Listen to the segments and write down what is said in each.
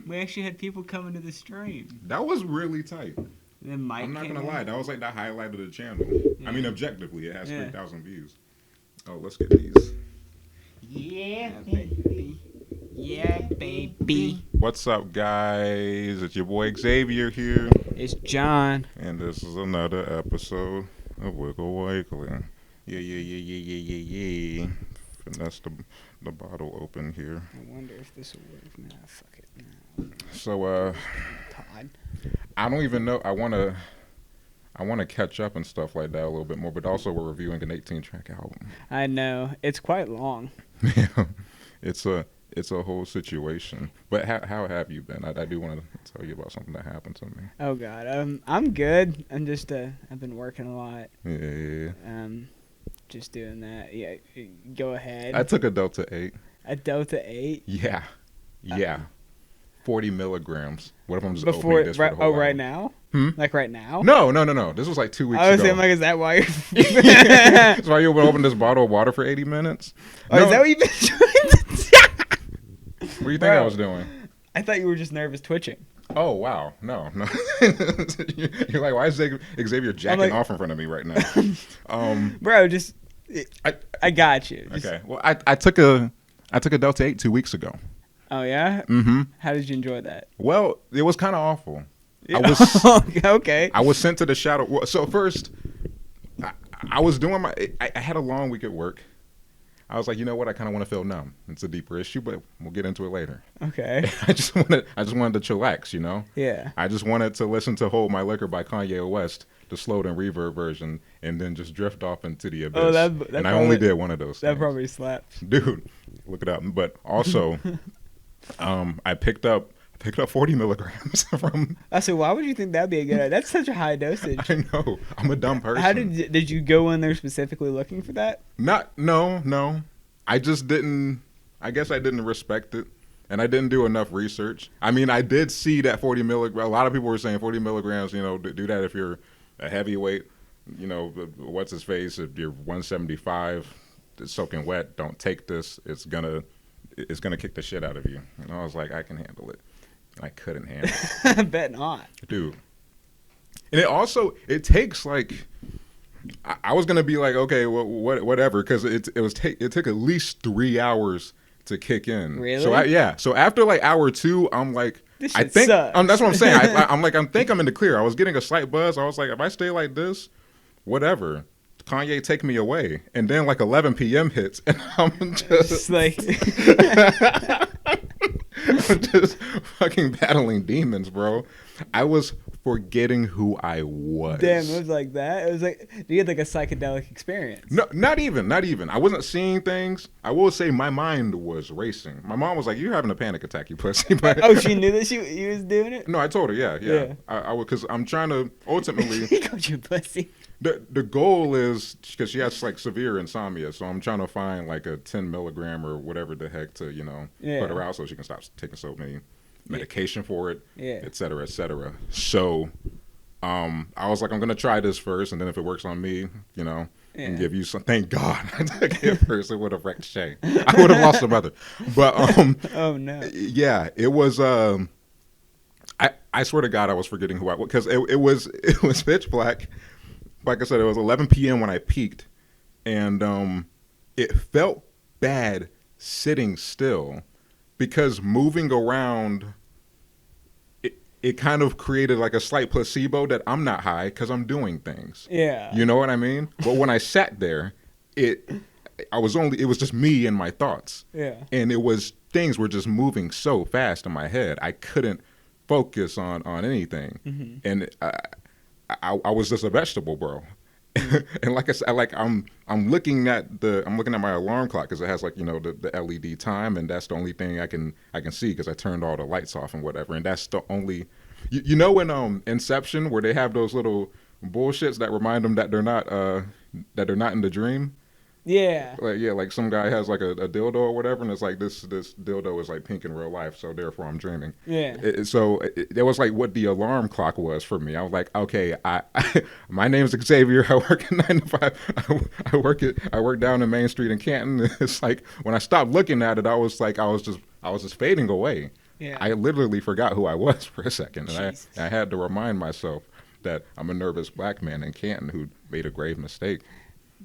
We actually had people coming to the stream. That was really tight. Then Mike I'm not came gonna in. lie, that was like the highlight of the channel. Yeah. I mean, objectively, it has Yeah. 3,000 views. Oh, let's get these. Yeah, baby. Yeah, baby. What's up, guys? It's your boy Xavier here, It's John. and this is another episode of Wigga Wigga. Yeah. Finesse the bottle open here. I wonder if this will work. Nah, fuck it. Nah. So, Todd. I don't even know. I wanna catch up and stuff like that a little bit more, but also we're reviewing an 18-track album. I know. It's quite long. Yeah, it's a whole situation. But how have you been? I do want to tell you about something that happened to me. Oh, God. I'm good. I'm just, I've been working a lot. Yeah. Just doing that. Yeah, go ahead. I took a Delta 8. A Delta 8? Yeah. 40 milligrams. What if I'm just Before, opening this for the whole right hour? now? Hmm? Like right now? No. This was like 2 weeks I was ago. saying, like, is that why you're... That's why you open this bottle of water for 80 minutes? Oh, is that what you've been doing? What do you think I was doing? I thought you were just nervous twitching. Oh, wow. No. You're like, why is Xavier jacking off in front of me right now? Bro, just... I got you. Okay. Well, I took a Delta 8 2 weeks ago. Oh, yeah? Mm-hmm. How did you enjoy that? Well, it was kind of awful. Yeah. Okay. I was sent to the shadow. Well, so first, I was doing I had a long week at work. I was like, you know what? I kind of want to feel numb. It's a deeper issue, but we'll get into it later. Okay. I just wanted to chillax, you know? Yeah. I just wanted to listen to Hold My Liquor by Kanye West, the slowed and reverb version, and then just drift off into the abyss. Oh, that and probably, I only did one of those That things. probably slaps. Dude, look it up. But also, I picked up 40 milligrams from... I said, why would you think that'd be a good idea? That's such a high dosage. I know. I'm a dumb person. How did you go in there specifically looking for that? No. I just didn't... I guess I didn't respect it. And I didn't do enough research. I mean, I did see that 40 milligrams... A lot of people were saying 40 milligrams, you know, do that if you're a heavyweight. You know, what's his face? If you're 175, it's soaking wet, don't take this. It's gonna kick the shit out of you. And I was like, I can handle it. I couldn't handle it. I bet not. Dude. And it takes like... I was gonna be like, okay, well, whatever, because it took at least 3 hours to kick in. Really? So after like hour 2, I'm like, This I shit think sucks. that's what I'm saying. I think I'm in the clear. I was getting a slight buzz. I was like, if I stay like this, whatever. Kanye, take me away. And then like 11 p.m. hits, and I'm just like, I'm just fucking battling demons, bro. I was forgetting who I was. damn, it was like that. It was like you had like a psychedelic experience. No, not even. I wasn't seeing things. I will say my mind was racing. My mom was like, "You're having a panic attack, you pussy." But Oh, she knew that you was doing it. no, I told her, yeah. Yeah. I would, because I'm trying to ultimately. He called you pussy. The goal is, because she has like severe insomnia, so I'm trying to find like a 10 milligram or whatever the heck to put her out so she can stop taking so many medication for it, et cetera, et cetera. So I was like, I'm gonna try this first, and then if it works on me, and give you some. Thank God I took it first. It would have wrecked Shay. I would have lost a mother. But oh no. Yeah, it was. I swear to God, I was forgetting who I was, because it was pitch black. Like I said, it was 11 p.m. when I peaked, and it felt bad sitting still, because moving around, it kind of created like a slight placebo that I'm not high because I'm doing things. Yeah. You know what I mean? But when I sat there, it was just me and my thoughts. Yeah. And things were just moving so fast in my head. I couldn't focus on anything. Mm-hmm. And I was just a vegetable, bro. And like I said, I'm looking at my alarm clock, because it has like the LED time, and that's the only thing I can see, because I turned all the lights off and whatever, and that's the only in Inception, where they have those little bullshits that remind them that they're not in the dream. Yeah. Like some guy has like a dildo or whatever, and it's like this dildo is like pink in real life, so therefore I'm dreaming. Yeah. It was like what the alarm clock was for me. I was like, okay, my name's Xavier. I work at 9 to 5. I work down in Main Street in Canton. It's like when I stopped looking at it, I was just fading away. Yeah. I literally forgot who I was for a second, and Jesus. I had to remind myself that I'm a nervous black man in Canton who made a grave mistake.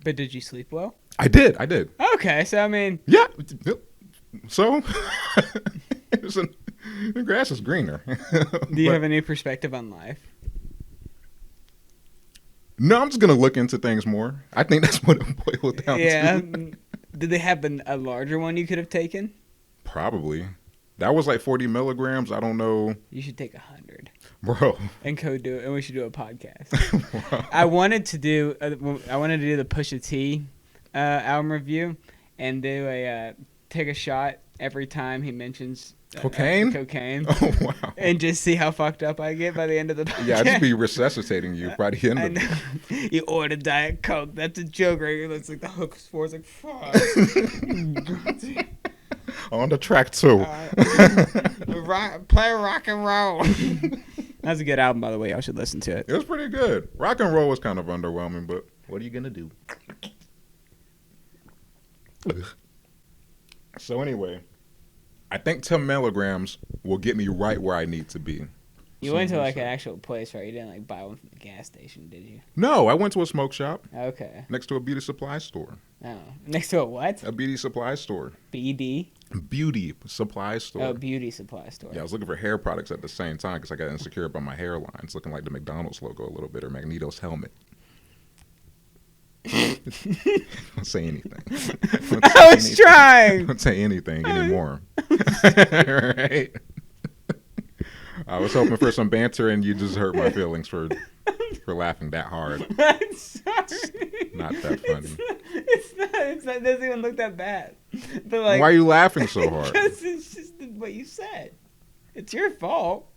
But did you sleep well? I did. Okay, so I mean, Yeah. So the grass is greener. do you have a new perspective on life? No, I'm just gonna look into things more. I think that's what it boiled down Yeah. to. Did they have a larger one you could have taken? Probably. That was like 40 milligrams. I don't know. You should take 100 Bro. and do it, and we should do a podcast. Bro. I wanted to do the Pusha T album review and do a take a shot every time he mentions Cocaine? Cocaine. Oh, wow. And just see how fucked up I get by the end of the podcast. Yeah, I'd just be resuscitating you by the end I of know. it. You ordered Diet Coke. That's a joke right here. That's like the hook for. It's like, fuck. On the track, too. Play rock and roll. That's a good album, by the way. Y'all should listen to it. It was pretty good. Rock and roll was kind of underwhelming, but what are you going to do? So anyway, I think 10 milligrams will get me right where I need to be. You went to like an actual place, right? You didn't like buy one from the gas station, did you? No, I went to a smoke shop Okay. next to a beauty supply store. Oh. Next to a what? A beauty supply store. BD? Beauty supply store. Oh, beauty supply store. Yeah, I was looking for hair products at the same time because I got insecure about my hairline. It's looking like the McDonald's logo a little bit, or Magneto's helmet. Don't say anything. I was trying. Don't say anything anymore. Right? I was hoping for some banter, and you just hurt my feelings for laughing that hard. I'm sorry. Not that funny. It's not. It doesn't even look that bad. But like, why are you laughing so hard? Because it's just what you said. It's your fault.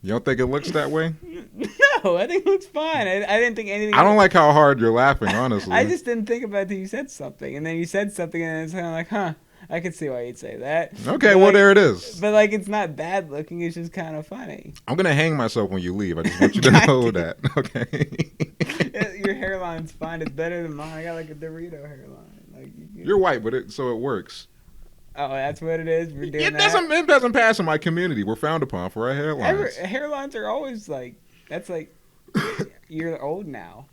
You don't think it looks that way? No, I think it looks fine. I didn't think anything. I don't like how hard you're laughing, honestly. I just didn't think about it till you said something, and then you said something, and it's kind of like, huh. I could see why you'd say that. Okay, well, there it is. But, like, it's not bad looking. It's just kind of funny. I'm going to hang myself when you leave. I just want you to know that. Okay? Your hairline's fine. It's better than mine. I got, like, a Dorito hairline. Like You're white, but so it works. Oh, that's what it is? We're doing It doesn't pass in my community. We're frowned upon for our hairlines. Hairlines are always, like, that's, like, you're old now.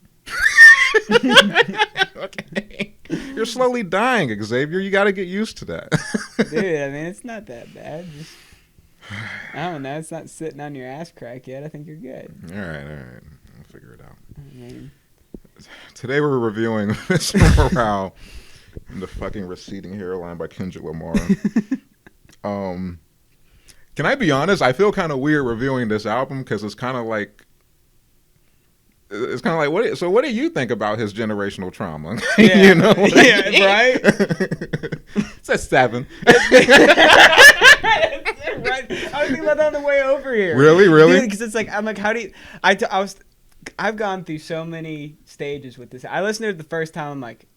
Okay. You're slowly dying, Xavier. You got to get used to that. Dude, I mean, it's not that bad. Just, I don't know. It's not sitting on your ass crack yet. I think you're good. All right. We'll figure it out. I mean, today we're reviewing Miss Morale and the fucking receding hairline by Kendrick Lamar. Can I be honest? I feel kind of weird reviewing this album because it's kind of like, what do you think about his generational trauma? Yeah, you know, yeah, right. It's a 7. Right. I was thinking about that on the way over here. Really? Because it's like, I'm like, how do you? I've gone through so many stages with this. I listened to it the first time. I'm like,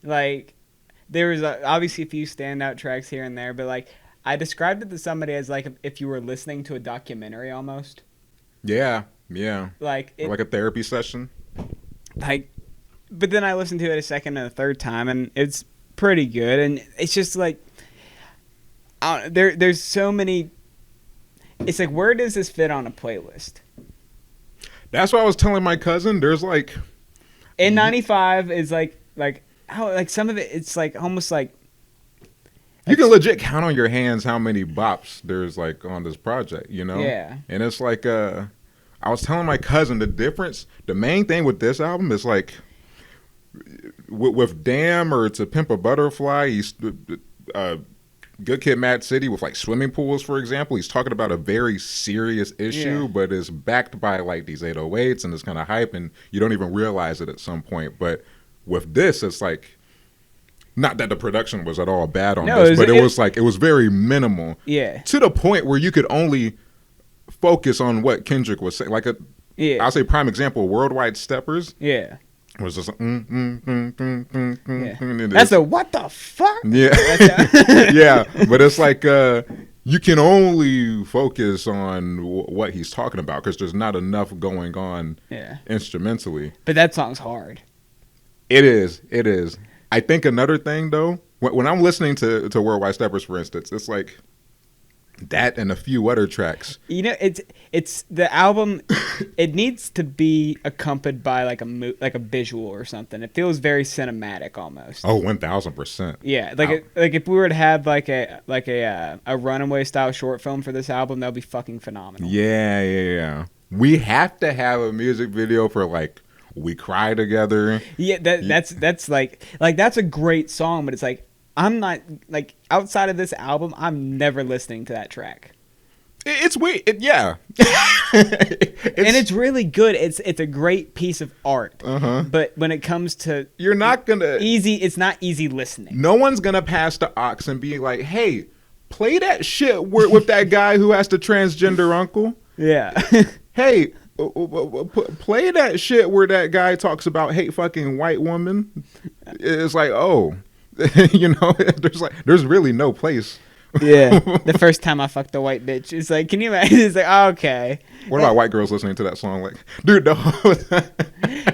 like there was obviously a few standout tracks here and there, but like I described it to somebody as like if you were listening to a documentary almost. Yeah. Like a therapy session. Like, but then I listened to it a second and a third time, and it's pretty good. And it's just like, there's so many. It's like, where does this fit on a playlist? That's what I was telling my cousin. There's like, N95 is like how like some of it. It's like almost like. You can legit count on your hands how many bops there's like on this project, you know? Yeah. And it's like, I was telling my cousin the main thing with this album is like, with Damn or To Pimp a Butterfly, he's Good Kid, Mad City with like swimming pools, for example. He's talking about a very serious issue, but it's backed by like these 808s and it's kind of hype and you don't even realize it at some point. But with this, it's like, not that the production was at all bad on this, but it was very minimal. Yeah. To the point where you could only focus on what Kendrick was saying. Like I'll say prime example, Worldwide Steppers. Yeah. Was just That's a what the fuck? Yeah. Yeah. But it's like you can only focus on what he's talking about because there's not enough going on instrumentally. But that song's hard. It is. I think another thing though, when I'm listening to Worldwide Steppers, for instance, it's like That and a few other tracks. You know, it's the album. It needs to be accompanied by like a visual or something. It feels very cinematic almost. Oh, 1000%. Yeah, like if we were to have like a Runaway style short film for this album, that would be fucking phenomenal. Yeah. We have to have a music video for like We Cry Together. Yeah, that's like that's a great song, but it's like I'm not like outside of this album, I'm never listening to that track. It's weird. Yeah. And it's really good. It's a great piece of art. Uh-huh. But when it comes to you're not gonna it's not easy listening. No one's gonna pass the aux and be like, "Hey, play that shit with that guy who has the transgender uncle." Yeah. Hey, play that shit where that guy talks about hate fucking white woman. It's like, oh, you know, there's really no place. Yeah. The first time I fucked a white bitch, it's like, can you imagine? It's like, oh, okay. What about white girls listening to that song? Like, dude, no.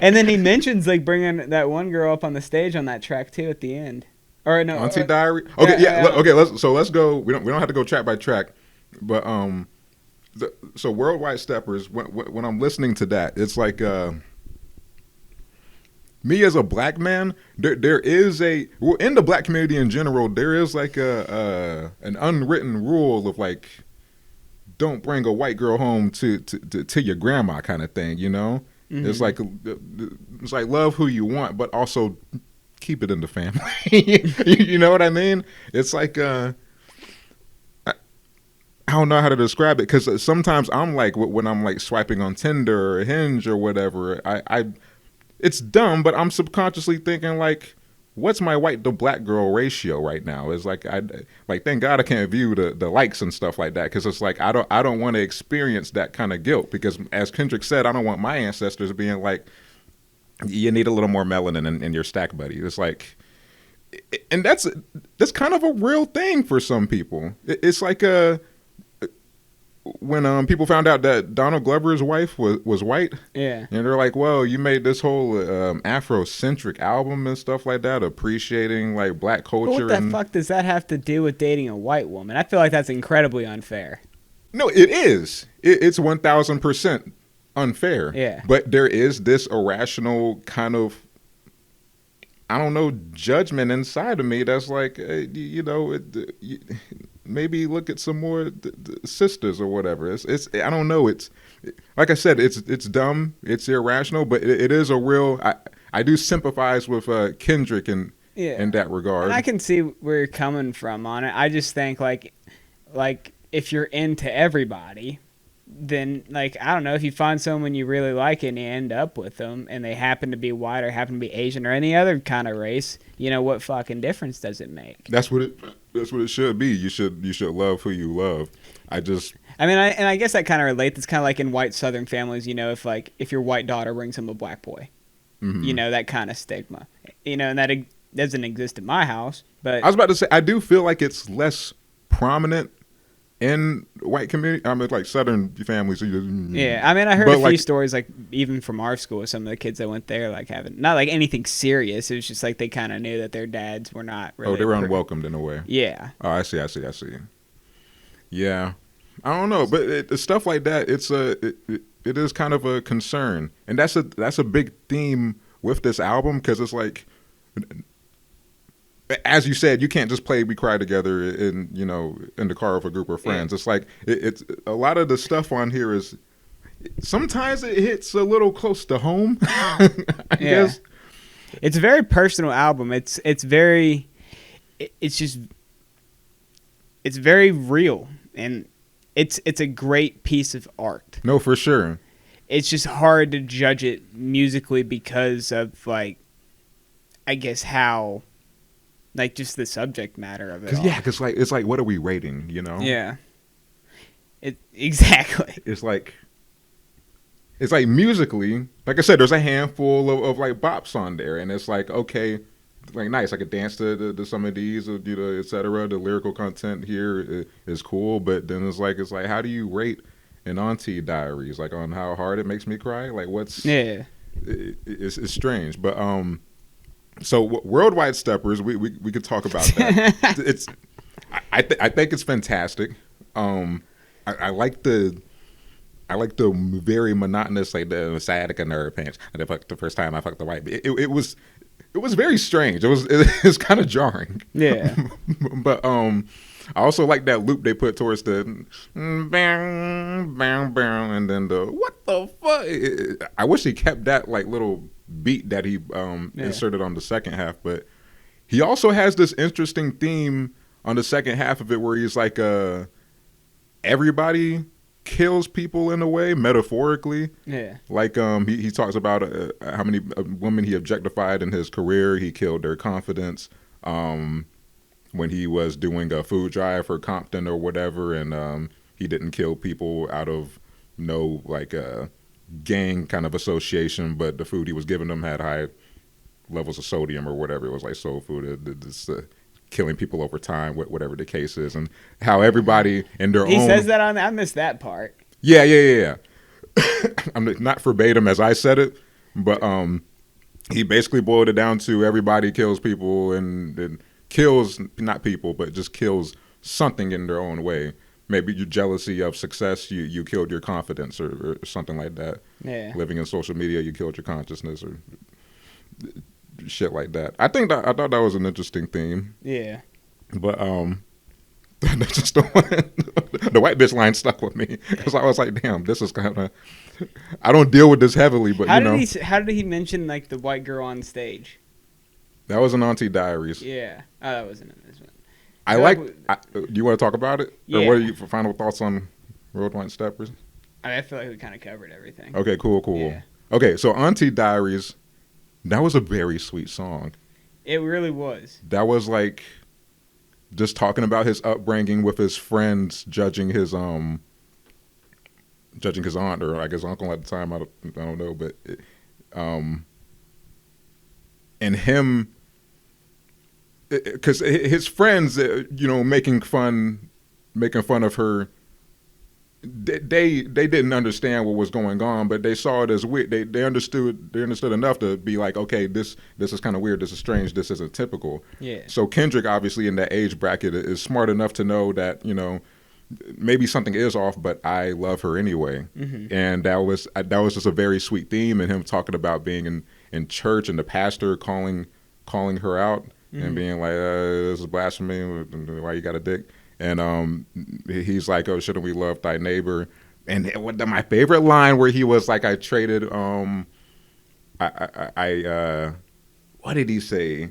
And then he mentions like bringing that one girl up on the stage on that track too at the end. Or no, Auntie Diary. Okay, yeah. Okay, let's go. We don't have to go track by track, but so Worldwide Steppers. When I'm listening to that, it's like me as a black man. There is in the black community in general, there is like an unwritten rule of like, don't bring a white girl home to your grandma kind of thing. You know, it's like love who you want, but also keep it in the family. You know what I mean? It's like I don't know how to describe it, because sometimes I'm like, when I'm like swiping on Tinder or Hinge or whatever, I it's dumb, but I'm subconsciously thinking like, what's my white to black girl ratio right now? It's like thank God I can't view the likes and stuff like that, because it's like I don't want to experience that kind of guilt, because as Kendrick said, I don't want my ancestors being like, you need a little more melanin in your stack, buddy. It's like, and that's kind of a real thing for some people. It's like when people found out that Donald Glover's wife was white, yeah, and they're like, well, you made this whole Afrocentric album and stuff like that, appreciating like black culture. But what the fuck does that have to do with dating a white woman? I feel like that's incredibly unfair. No, it is. It's 1000% unfair. Yeah. But there is this irrational kind of, I don't know, judgment inside of me that's like, you know, maybe look at some more sisters or whatever. It's I don't know. It's like I said, it's dumb. It's irrational, but it is a real. I do sympathize with Kendrick in that regard. And I can see where you're coming from on it. I just think like if you're into everybody, then like, I don't know, if you find someone you really like and you end up with them and they happen to be white or happen to be Asian or any other kind of race, you know, what fucking difference does it make? That's what it should be. You should love who you love. I guess that kind of relates. It's kind of like in white Southern families, you know, if your white daughter brings home a black boy, you know, that kind of stigma, you know, and that doesn't exist in my house. But I was about to say, I do feel like it's less prominent in white community. I mean, like Southern families. Yeah, I mean, I heard a few stories, like even from our school, some of the kids that went there, like having not like anything serious. It was just like they kind of knew that their dads were not really. Oh, they were unwelcomed in a way. Yeah. Oh, I see. Yeah, I don't know, but stuff like that, it is kind of a concern, and that's a big theme with this album, because it's like, as you said, you can't just play We Cry Together in the car with a group of friends. Yeah. It's like it's a lot of the stuff on here is sometimes it hits a little close to home. I guess it's a very personal album. It's very real, and it's a great piece of art. No, for sure. It's just hard to judge it musically because of like, I guess how. Like just the subject matter of it. Because it's like what are we rating? You know? Yeah. Exactly. It's like musically, like I said, there's a handful of like bops on there, and it's like, okay, like nice. I could dance to some of these, etc. The lyrical content here is cool, but then it's like how do you rate an Auntie Diaries? Like on how hard it makes me cry? Like what's it's strange, but So Worldwide Steppers, we could talk about that. I think it's fantastic. I like the very monotonous, like the sciatica nerve pinch. I fucked the first time I fucked the white. It was very strange. It's kind of jarring. Yeah. But I also like that loop they put towards the bang bang bang, and then the what the fuck. I wish he kept that like little beat that he inserted on the second half, but he also has this interesting theme on the second half of it where he's like everybody kills people in a way, metaphorically. Yeah. Like he talks about how many women he objectified in his career. He killed their confidence when he was doing a food drive for Compton or whatever, and he didn't kill people out of no like gang kind of association, but the food he was giving them had high levels of sodium or whatever. It was like soul food. It's killing people over time, whatever the case is, and how everybody in their own. He says that I missed that part. Yeah. I'm not verbatim as I said it, but he basically boiled it down to everybody kills people and kills not people, but just kills something in their own way. Maybe your jealousy of success, you killed your confidence or something like that. Yeah. Living in social media, you killed your consciousness or shit like that. I thought that was an interesting theme. Yeah. But that's just the one. The white bitch line stuck with me because I was like, damn, this is kind of. I don't deal with this heavily, but how did he mention like the white girl on stage? That was an Auntie Diaries. Yeah. Oh, that wasn't in this one. Do you want to talk about it? Yeah. Or what are your final thoughts on Road White Steppers? I feel like we kind of covered everything. Okay, cool. Yeah. Okay, so Auntie Diaries, that was a very sweet song. It really was. That was like just talking about his upbringing with his friends, judging his aunt or I guess uncle at the time. I don't know, but and him. Because his friends, making fun of her, they didn't understand what was going on, but they saw it as weird. They understood enough to be like, okay, this is kind of weird. This is strange. This isn't typical. Yeah. So Kendrick, obviously in that age bracket, is smart enough to know that maybe something is off, but I love her anyway. Mm-hmm. And that was just a very sweet theme, and him talking about being in church and the pastor calling her out. Mm-hmm. And being like, this is blasphemy, why you got a dick? And he's like, oh, shouldn't we love thy neighbor? And my favorite line where he was like, I traded, what did he say?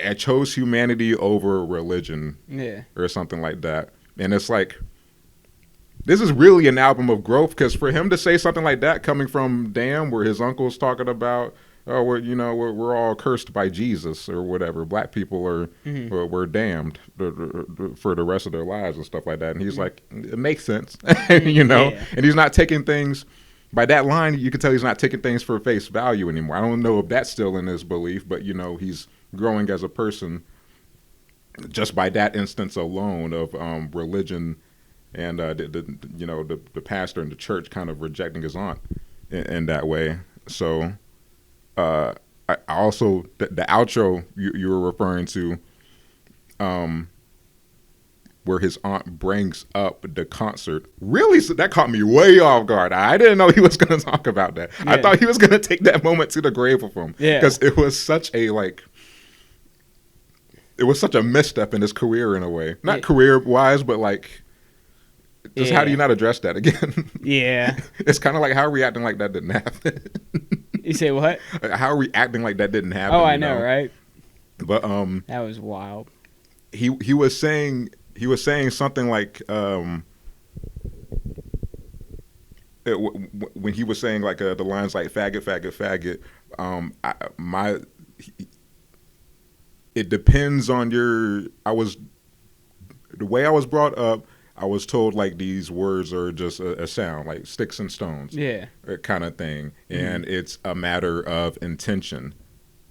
I chose humanity over religion. Yeah. Or something like that. And it's like, this is really an album of growth, because for him to say something like that coming from Damn, where his uncle's talking about, oh, we're all cursed by Jesus or whatever. Black people we're damned for the rest of their lives and stuff like that. And he's like, it makes sense, Yeah. And he's not taking things by that line. You can tell he's not taking things for face value anymore. I don't know if that's still in his belief, but he's growing as a person just by that instance alone of religion and the pastor and the church kind of rejecting his aunt in that way. So. I also the outro you were referring to, where his aunt brings up the concert. Really, that caught me way off guard. I didn't know he was going to talk about that. Yeah. I thought he was going to take that moment to the grave with him. Yeah, because it was such a misstep in his career in a way. Not career wise, but like. Just how do you not address that again? Yeah. It's kind of like, how are we acting like that didn't happen? You say what? How are we acting like that didn't happen? Oh, I know, right? But that was wild. He was saying something like when he was saying like the lines like faggot, faggot, faggot. It depends on the way I was brought up. I was told like these words are just a sound, like sticks and stones, kind of thing. And it's a matter of intention.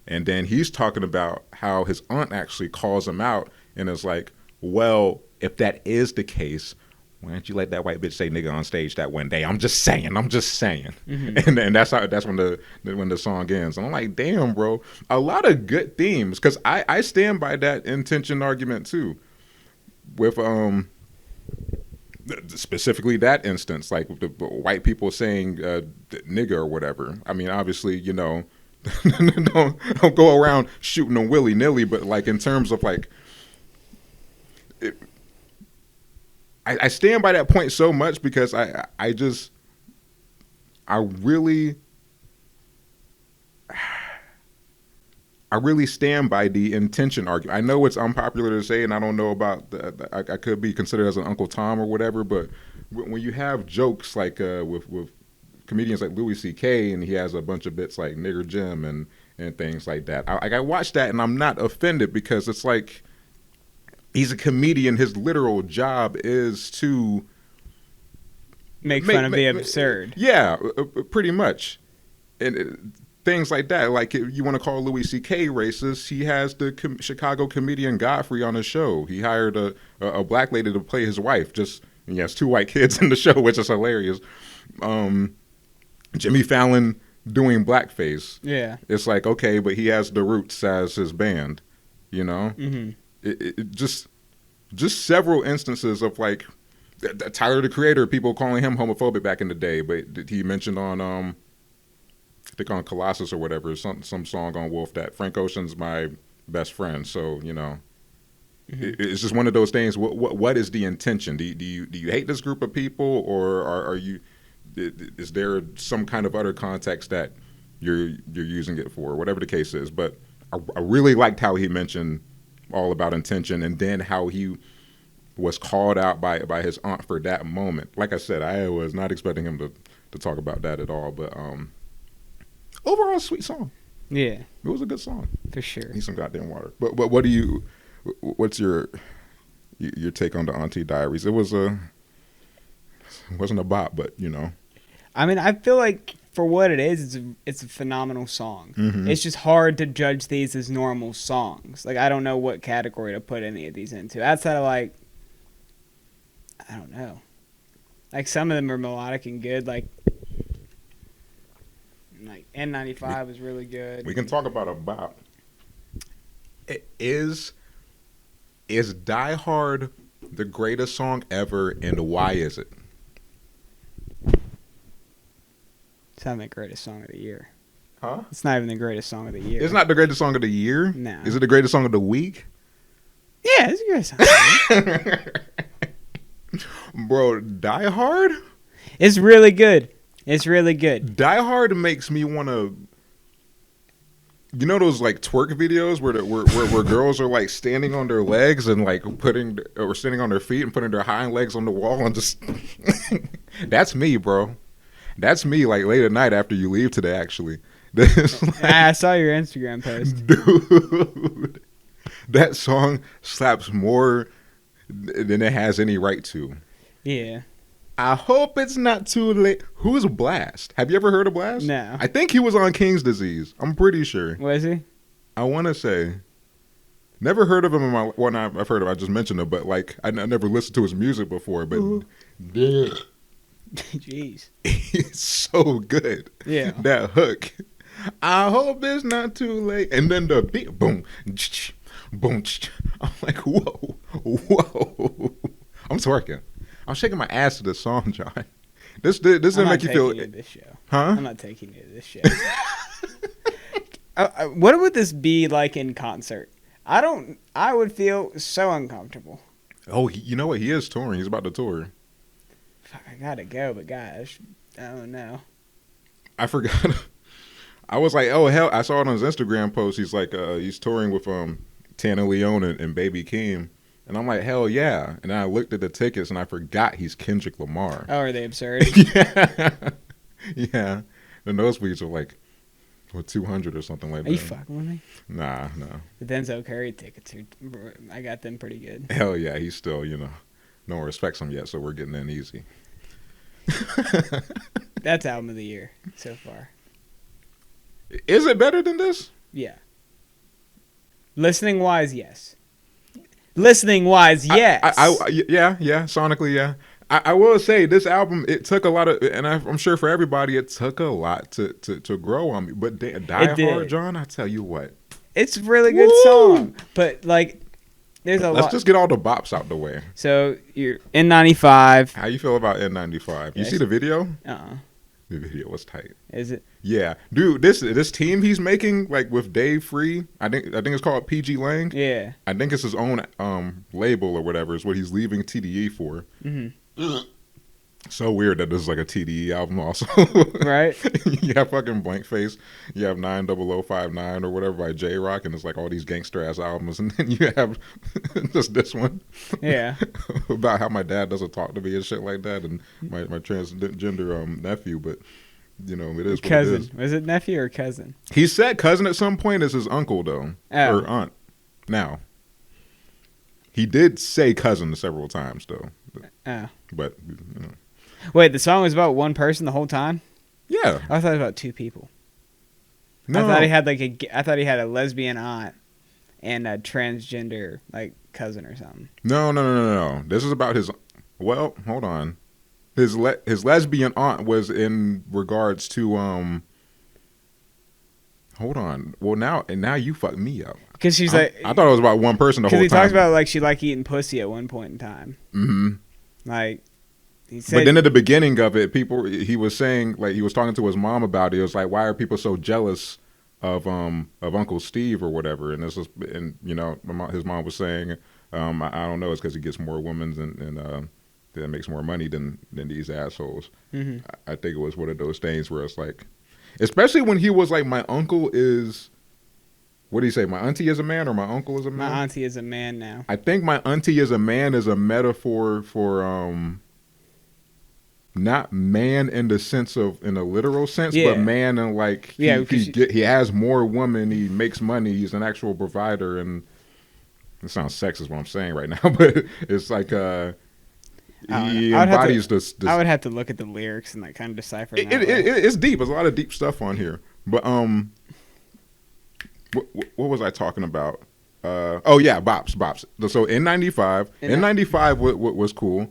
And then he's talking about how his aunt actually calls him out and is like, well, if that is the case, why don't you let that white bitch say nigga on stage that one day? I'm just saying. Mm-hmm. And that's when the song ends. And I'm like, damn, bro, a lot of good themes. Because I stand by that intention argument too. With specifically that instance, like the white people saying nigga or whatever. I mean, obviously, don't go around shooting them willy nilly, but like in terms of like, I stand by that point so much because I really stand by the intention argument. I know it's unpopular to say, and I don't know about I could be considered as an Uncle Tom or whatever, but when you have jokes like with comedians like Louis C.K. and he has a bunch of bits like Nigger Jim and things like that, I watch that and I'm not offended because it's like he's a comedian. His literal job is to make fun of the absurd. Yeah, pretty much. And things like that. Like, if you want to call Louis C.K. racist, he has the Chicago comedian Godfrey on his show. He hired a black lady to play his wife. He has 2 white kids in the show, which is hilarious. Jimmy Fallon doing blackface. Yeah. It's like, okay, but he has the Roots as his band, Mm-hmm. It just several instances of like Tyler the Creator, people calling him homophobic back in the day, but he mentioned on I think on Colossus or whatever, some song on Wolf that Frank Ocean's my best friend. So mm-hmm. It's just one of those things. What is the intention? Do you hate this group of people, or are you? Is there some kind of other context that you're using it for? Whatever the case is, but I really liked how he mentioned all about intention, and then how he was called out by his aunt for that moment. Like I said, I was not expecting him to talk about that at all, but overall, sweet song. Yeah, it was a good song for sure. Need some goddamn water. But what's your take on the Auntie Diaries? It wasn't a bop, but I mean, I feel like for what it is, it's a phenomenal song. Mm-hmm. It's just hard to judge these as normal songs. Like, I don't know what category to put any of these into. Outside of like, I don't know. Like, some of them are melodic and good. Like N95 was really good. We can talk about a bop. Is Die Hard the greatest song ever, and why is it? It's not the greatest song of the year. Huh? It's not even the greatest song of the year. It's not the greatest song of the year? No. Is it the greatest song of the week? Yeah, it's the greatest song of the year. Bro, Die Hard? It's really good. It's really good. Die Hard makes me want to... You know those like twerk videos where girls are like standing on their legs and like or standing on their feet and putting their hind legs on the wall and just... That's me, bro. That's me, like, late at night after you leave today, actually. Like, I saw your Instagram post. Dude, that song slaps more than it has any right to. Yeah. I hope it's not too late. Who's Blast? Have you ever heard of Blast? No. I think he was on King's Disease. I'm pretty sure. Was he? I want to say. Never heard of him in my... Well, I've heard of him. I just mentioned him, but, like, I never listened to his music before, but... Jeez. It's so good. Yeah. That hook. I hope it's not too late. And then the beat, boom, boom. I'm like, whoa. I'm twerking. I'm shaking my ass to this song, John. This didn't make you feel... This show. Huh? I'm not taking you to this show. What would this be like in concert? I would feel so uncomfortable. Oh, you know what? He is touring. He's about to tour. Fuck, I gotta go, but gosh, I don't know. I forgot. I was like, oh hell! I saw it on his Instagram post. He's like, he's touring with Tana Leone and Baby Keem, and I'm like, hell yeah! And then I looked at the tickets and I forgot he's Kendrick Lamar. Oh, are they absurd? Yeah. The nosebleeds are like, what, 200 or something like that. Are you fucking with me? Nah. The Denzel Curry tickets I got them pretty good. Hell yeah, he's still, no one respects him yet, so we're getting in easy. That's album of the year so far. Is it better than this? Yeah. Listening wise, yes. Yeah. Sonically, yeah. I will say this album, it took a lot of, and I'm sure for everybody, it took a lot to grow on me. But Die Hard, John, I tell you what, it's a really good song. But like, there's a Let's lot. just get all the bops out the way. So you're N95. How you feel about N95? You Yes. see the video? Uh-uh. The video was tight. Is it? Yeah, dude, this team he's making, like with Dave Free, I think it's called PG Lang. Yeah. I think it's his own label or whatever is what he's leaving TDE for. Mm-hmm. So weird that this is like a TDE album also. Right. You have fucking Blank Face, you have 90059 or whatever by J Rock, and it's like all these gangster ass albums, and then you have just this one. Yeah. About how my dad doesn't talk to me and shit like that, and my transgender nephew, but you know, it is Cousin. what it is. Was it nephew or cousin? He said cousin at some point is his uncle though, Oh. or aunt. Now, he did say cousin several times though, Oh. but you know, Wait, the song was about one person the whole time? yeah. I thought it was about two people. No, I thought he had I thought he had a lesbian aunt and a transgender like cousin or something. no. This is about his. Well, hold on. His lesbian aunt was in regards to Hold on. Well, now you fucked me up. Because she's I thought it was about one person the whole time. Because he talks about like she liked eating pussy at one point in time. Mm-hmm. Like he said. But then at the beginning of it, he was saying, like, he was talking to his mom about it. It was like, why are people so jealous of Uncle Steve or whatever? And you know, his mom was saying, I don't know, it's because he gets more women and that makes more money than these assholes. Mm-hmm. I think it was one of those things where it's like, especially when he was like, my uncle is, what do you say? My auntie is a man or my uncle is a man? My auntie is a man now. I think my auntie is a man is a metaphor for not man in the sense of in a literal sense, Yeah. but man in like he has more women, he makes money, he's an actual provider, and it sounds sexist what I'm saying right now, but it's like he embodies this. I would have to look at the lyrics and like kind of decipher. It's deep. There's a lot of deep stuff on here, but what was I talking about? Oh yeah, bops. So N95 was cool.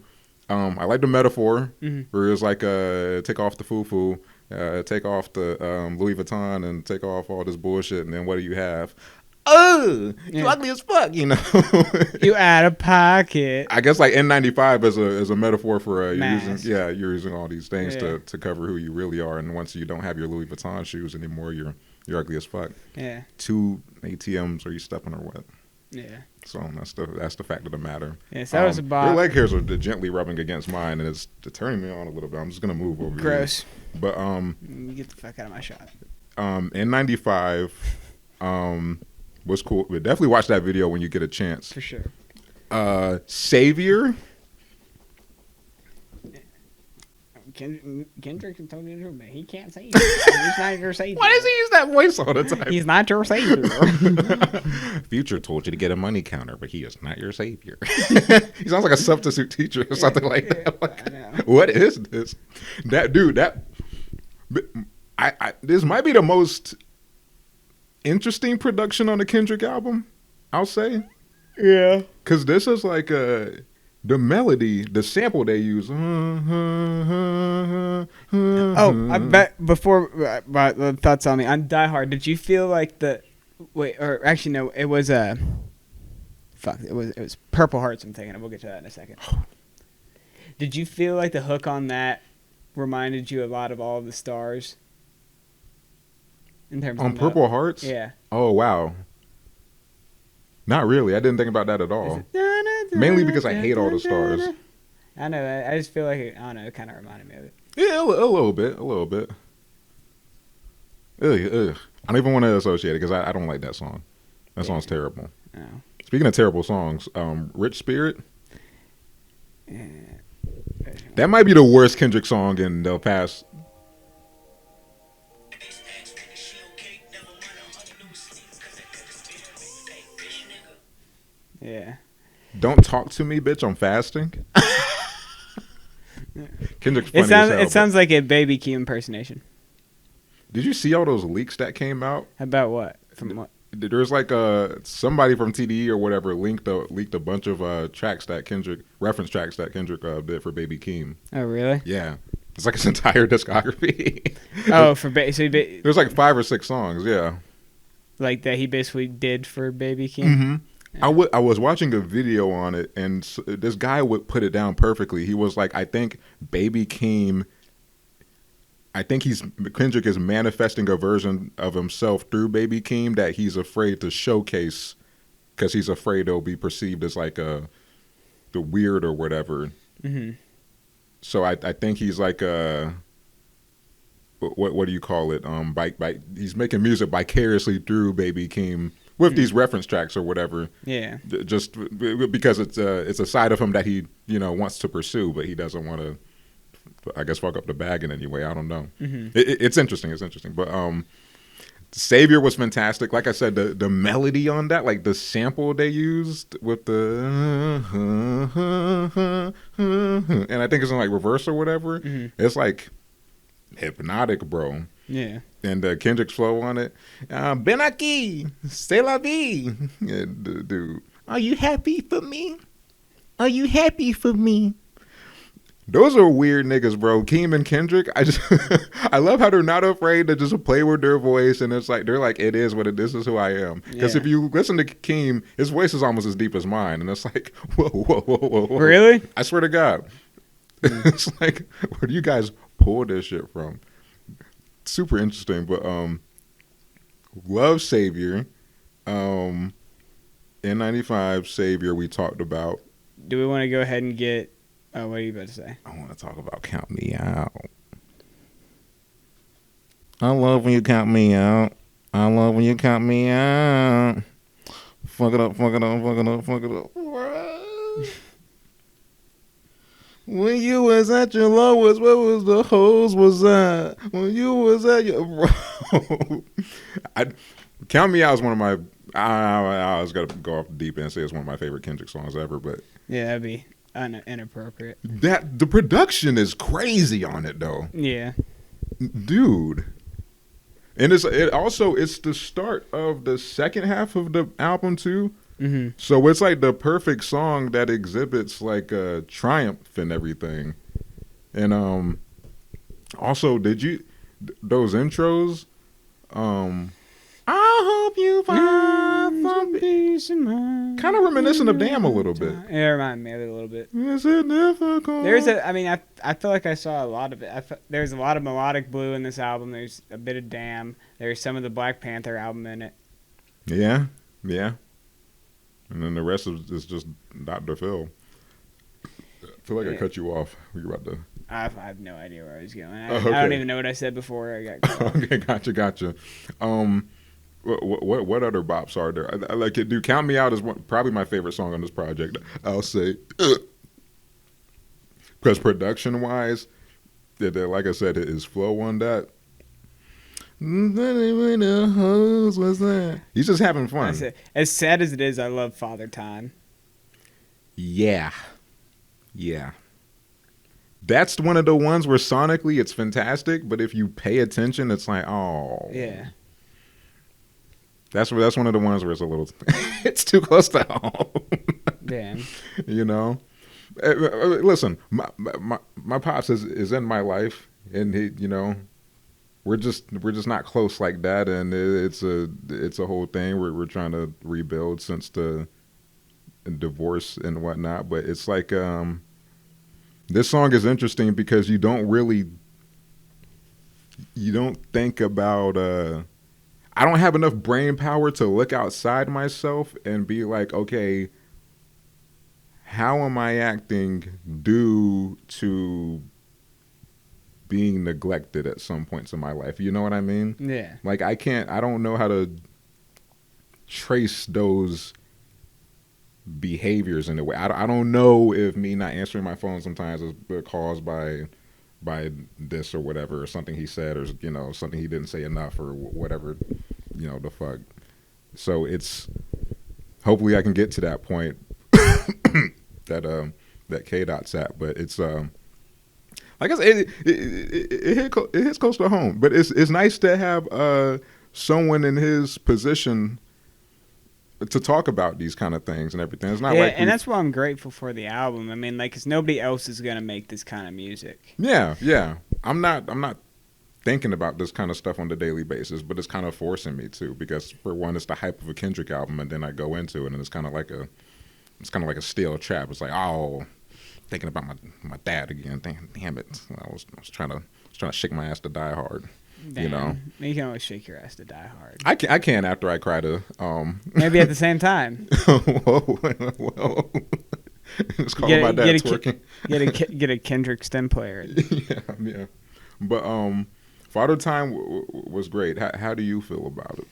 I like the metaphor where it was like take off the foo-foo, take off the Louis Vuitton, and take off all this bullshit, and then what do you have? Oh, you ugly as fuck, you know. You out of pocket. I guess like N95 is a metaphor for Mask. you're using all these things to cover who you really are, and once you don't have your Louis Vuitton shoes anymore, you're ugly as fuck. Yeah. 2 ATMs are you stepping or what? Yeah. So that's the fact of the matter. Yes, that was about your leg hairs are gently rubbing against mine, and it's turning me on a little bit. I'm just gonna move over. Gross. Here. But you get the fuck out of my shot. N95 was cool. But definitely watch that video when you get a chance. For sure. Savior. Kendrick told me to, but he can't save you. He's not your savior. Why does he use that voice all the time? He's not your savior. Future told you to get a money counter, but he is not your savior. He sounds like a substitute teacher or something like that. Like, I know. what is this? That dude, this might be the most interesting production on the Kendrick album, I'll say. Yeah. Because this is like the melody, the sample they use. Oh, I bet before my thoughts on me on Die Hard, did you feel like or actually no, it was it was Purple Hearts I'm thinking of. We'll get to that in a second. Did you feel like the hook on that reminded you a lot of All of the Stars? In terms On of Purple Hearts? Yeah. Oh, wow. Not really. I didn't think about that at all. Mainly because I hate All the Stars. I know. I just feel like it kind of reminded me of it. Yeah, a little bit. Ugh. I don't even want to associate it because I don't like that song. That song's terrible. Oh. Speaking of terrible songs, Rich Spirit. Yeah. That might be the worst Kendrick song in the past. Yeah. Don't talk to me, bitch. I'm fasting. Kendrick's funny as hell, It sounds like a Baby Keem impersonation. Did you see all those leaks that came out? About what? From what? There's like somebody from TDE or whatever leaked a bunch of reference tracks that Kendrick did for Baby Keem. Oh, really? Yeah, it's like his entire discography. Oh, there's like 5 or 6 songs. Yeah, like that he basically did for Baby Keem. mm-hmm. I was watching a video on it, and this guy would put it down perfectly. He was like, I think Baby Keem, Kendrick is manifesting a version of himself through Baby Keem that he's afraid to showcase because he's afraid it'll be perceived as like the weird or whatever. Mm-hmm. So I think he's like what do you call it? He's making music vicariously through Baby Keem with these reference tracks or whatever. Yeah. Just because it's a side of him that he wants to pursue, but he doesn't want to, I guess, fuck up the bag in any way. I don't know. Mm-hmm. It's interesting. It's interesting. But Savior was fantastic. Like I said, the melody on that, like the sample they used with the and I think it's in like reverse or whatever. Mm-hmm. It's like hypnotic, bro. Yeah. And Kendrick's flow on it. Ben aquí, c'est la vie. Yeah, dude. Are you happy for me? Are you happy for me? Those are weird niggas, bro. Keem and Kendrick. I love how they're not afraid to just play with their voice, and it's like they're like, it is what it is. This is who I am. Because if you listen to Keem, his voice is almost as deep as mine, and it's like, whoa, whoa, whoa, whoa, whoa. Really? I swear to God. It's like, where do you guys pull this shit from? Super interesting, but love Savior, N95 Savior we talked about. Do we want to go ahead and get? Oh, what are you about to say? I want to talk about Count Me Out. I love when you count me out. I love when you count me out. Fuck it up, fuck it up, fuck it up, fuck it up. When you was at your lowest, where was the hoes was at? When you was at your bro. Count Me Out is one of my. I was gonna go off the deep end and say it's one of my favorite Kendrick songs ever, but yeah, that'd be inappropriate. That the production is crazy on it though. Yeah, dude. And it's the start of the second half of the album too. Mm-hmm. So it's like the perfect song that exhibits like a triumph and everything. And also, did you those intros? I hope you find some peace in mind. Kind of reminiscent of Damn a little bit. Yeah, it reminded me of it a little bit. Is it difficult? I feel like I saw a lot of it. There's a lot of melodic blue in this album. There's a bit of Damn. There's some of the Black Panther album in it. Yeah. And then the rest is just Dr. Phil. I feel like I cut you off. Were you about to? I have no idea where I was going. I don't even know what I said before I got cut off. Okay, gotcha. What other bops are there? I like it. Dude, Count Me Out is probably my favorite song on this project. I'll say, because production wise, like I said, his flow on that. What's that? He's just having fun. As sad as it is, I love Father Time. Yeah. That's one of the ones where sonically it's fantastic, but if you pay attention, it's like, oh. Yeah. That's one of the ones where it's a little, it's too close to home. Damn. You know? Listen, my pops is in my life, and he, we're just not close like that, and it's a whole thing. We're trying to rebuild since the divorce and whatnot, but it's like this song is interesting because you don't think about I don't have enough brain power to look outside myself and be like, okay, how am I acting due to being neglected at some points in my life? You know what I mean? Yeah. Like I don't know how to trace those behaviors in a way. I don't know if me not answering my phone sometimes is caused by this or whatever, or something he said, or something he didn't say enough, or whatever, the fuck. So it's hopefully I can get to that point that K-Dot's at, but it's like I said, it hits close to home. But it's nice to have someone in his position to talk about these kind of things and everything. It's not and that's why I'm grateful for the album. I mean, like, 'cause nobody else is gonna make this kind of music. Yeah. I'm not thinking about this kind of stuff on the daily basis, but it's kind of forcing me to, because for one, it's the hype of a Kendrick album, and then I go into it, and it's kind of like a steel trap. It's like, oh, thinking about my dad again. Damn it! I was trying to shake my ass to Die Hard. Damn. You know, you can always shake your ass to Die Hard. I can after I cry to maybe at the same time. Whoa. It's called my dad twerking. Get a Kendrick stem player. Yeah. But Father Time was great. How do you feel about it?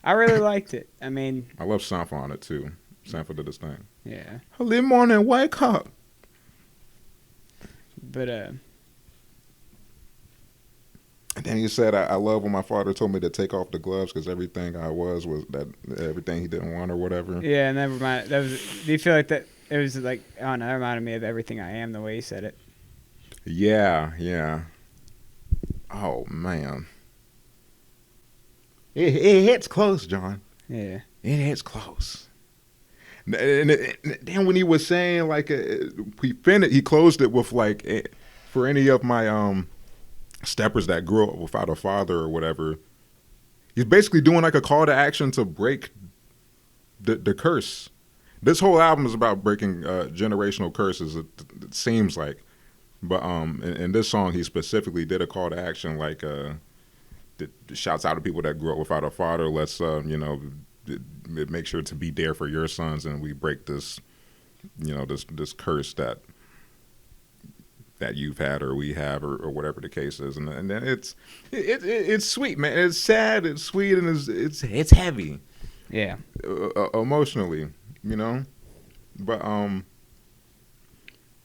I really liked it. I mean, I love Sanford on it too. Sanford did this thing. Yeah. Early morning, wake up. But And then he said, I love when my father told me to take off the gloves because everything I was that everything he didn't want or whatever. Yeah, never mind. Do you feel like that? It was like, I don't know, that reminded me of Everything I Am, the way he said it. Yeah. Oh, man. It hits close, John. Yeah. It hits close. And then when he was saying, like, he closed it with, like, for any of my steppers that grew up without a father or whatever, he's basically doing, like, a call to action to break the curse. This whole album is about breaking generational curses, it seems like. But in this song, he specifically did a call to action, like shouts out to people that grew up without a father. Let's make sure to be there for your sons, and we break this, this curse that you've had or we have or whatever the case is. And then it's sweet, man. It's sad, it's sweet, and it's heavy. Yeah. Emotionally, but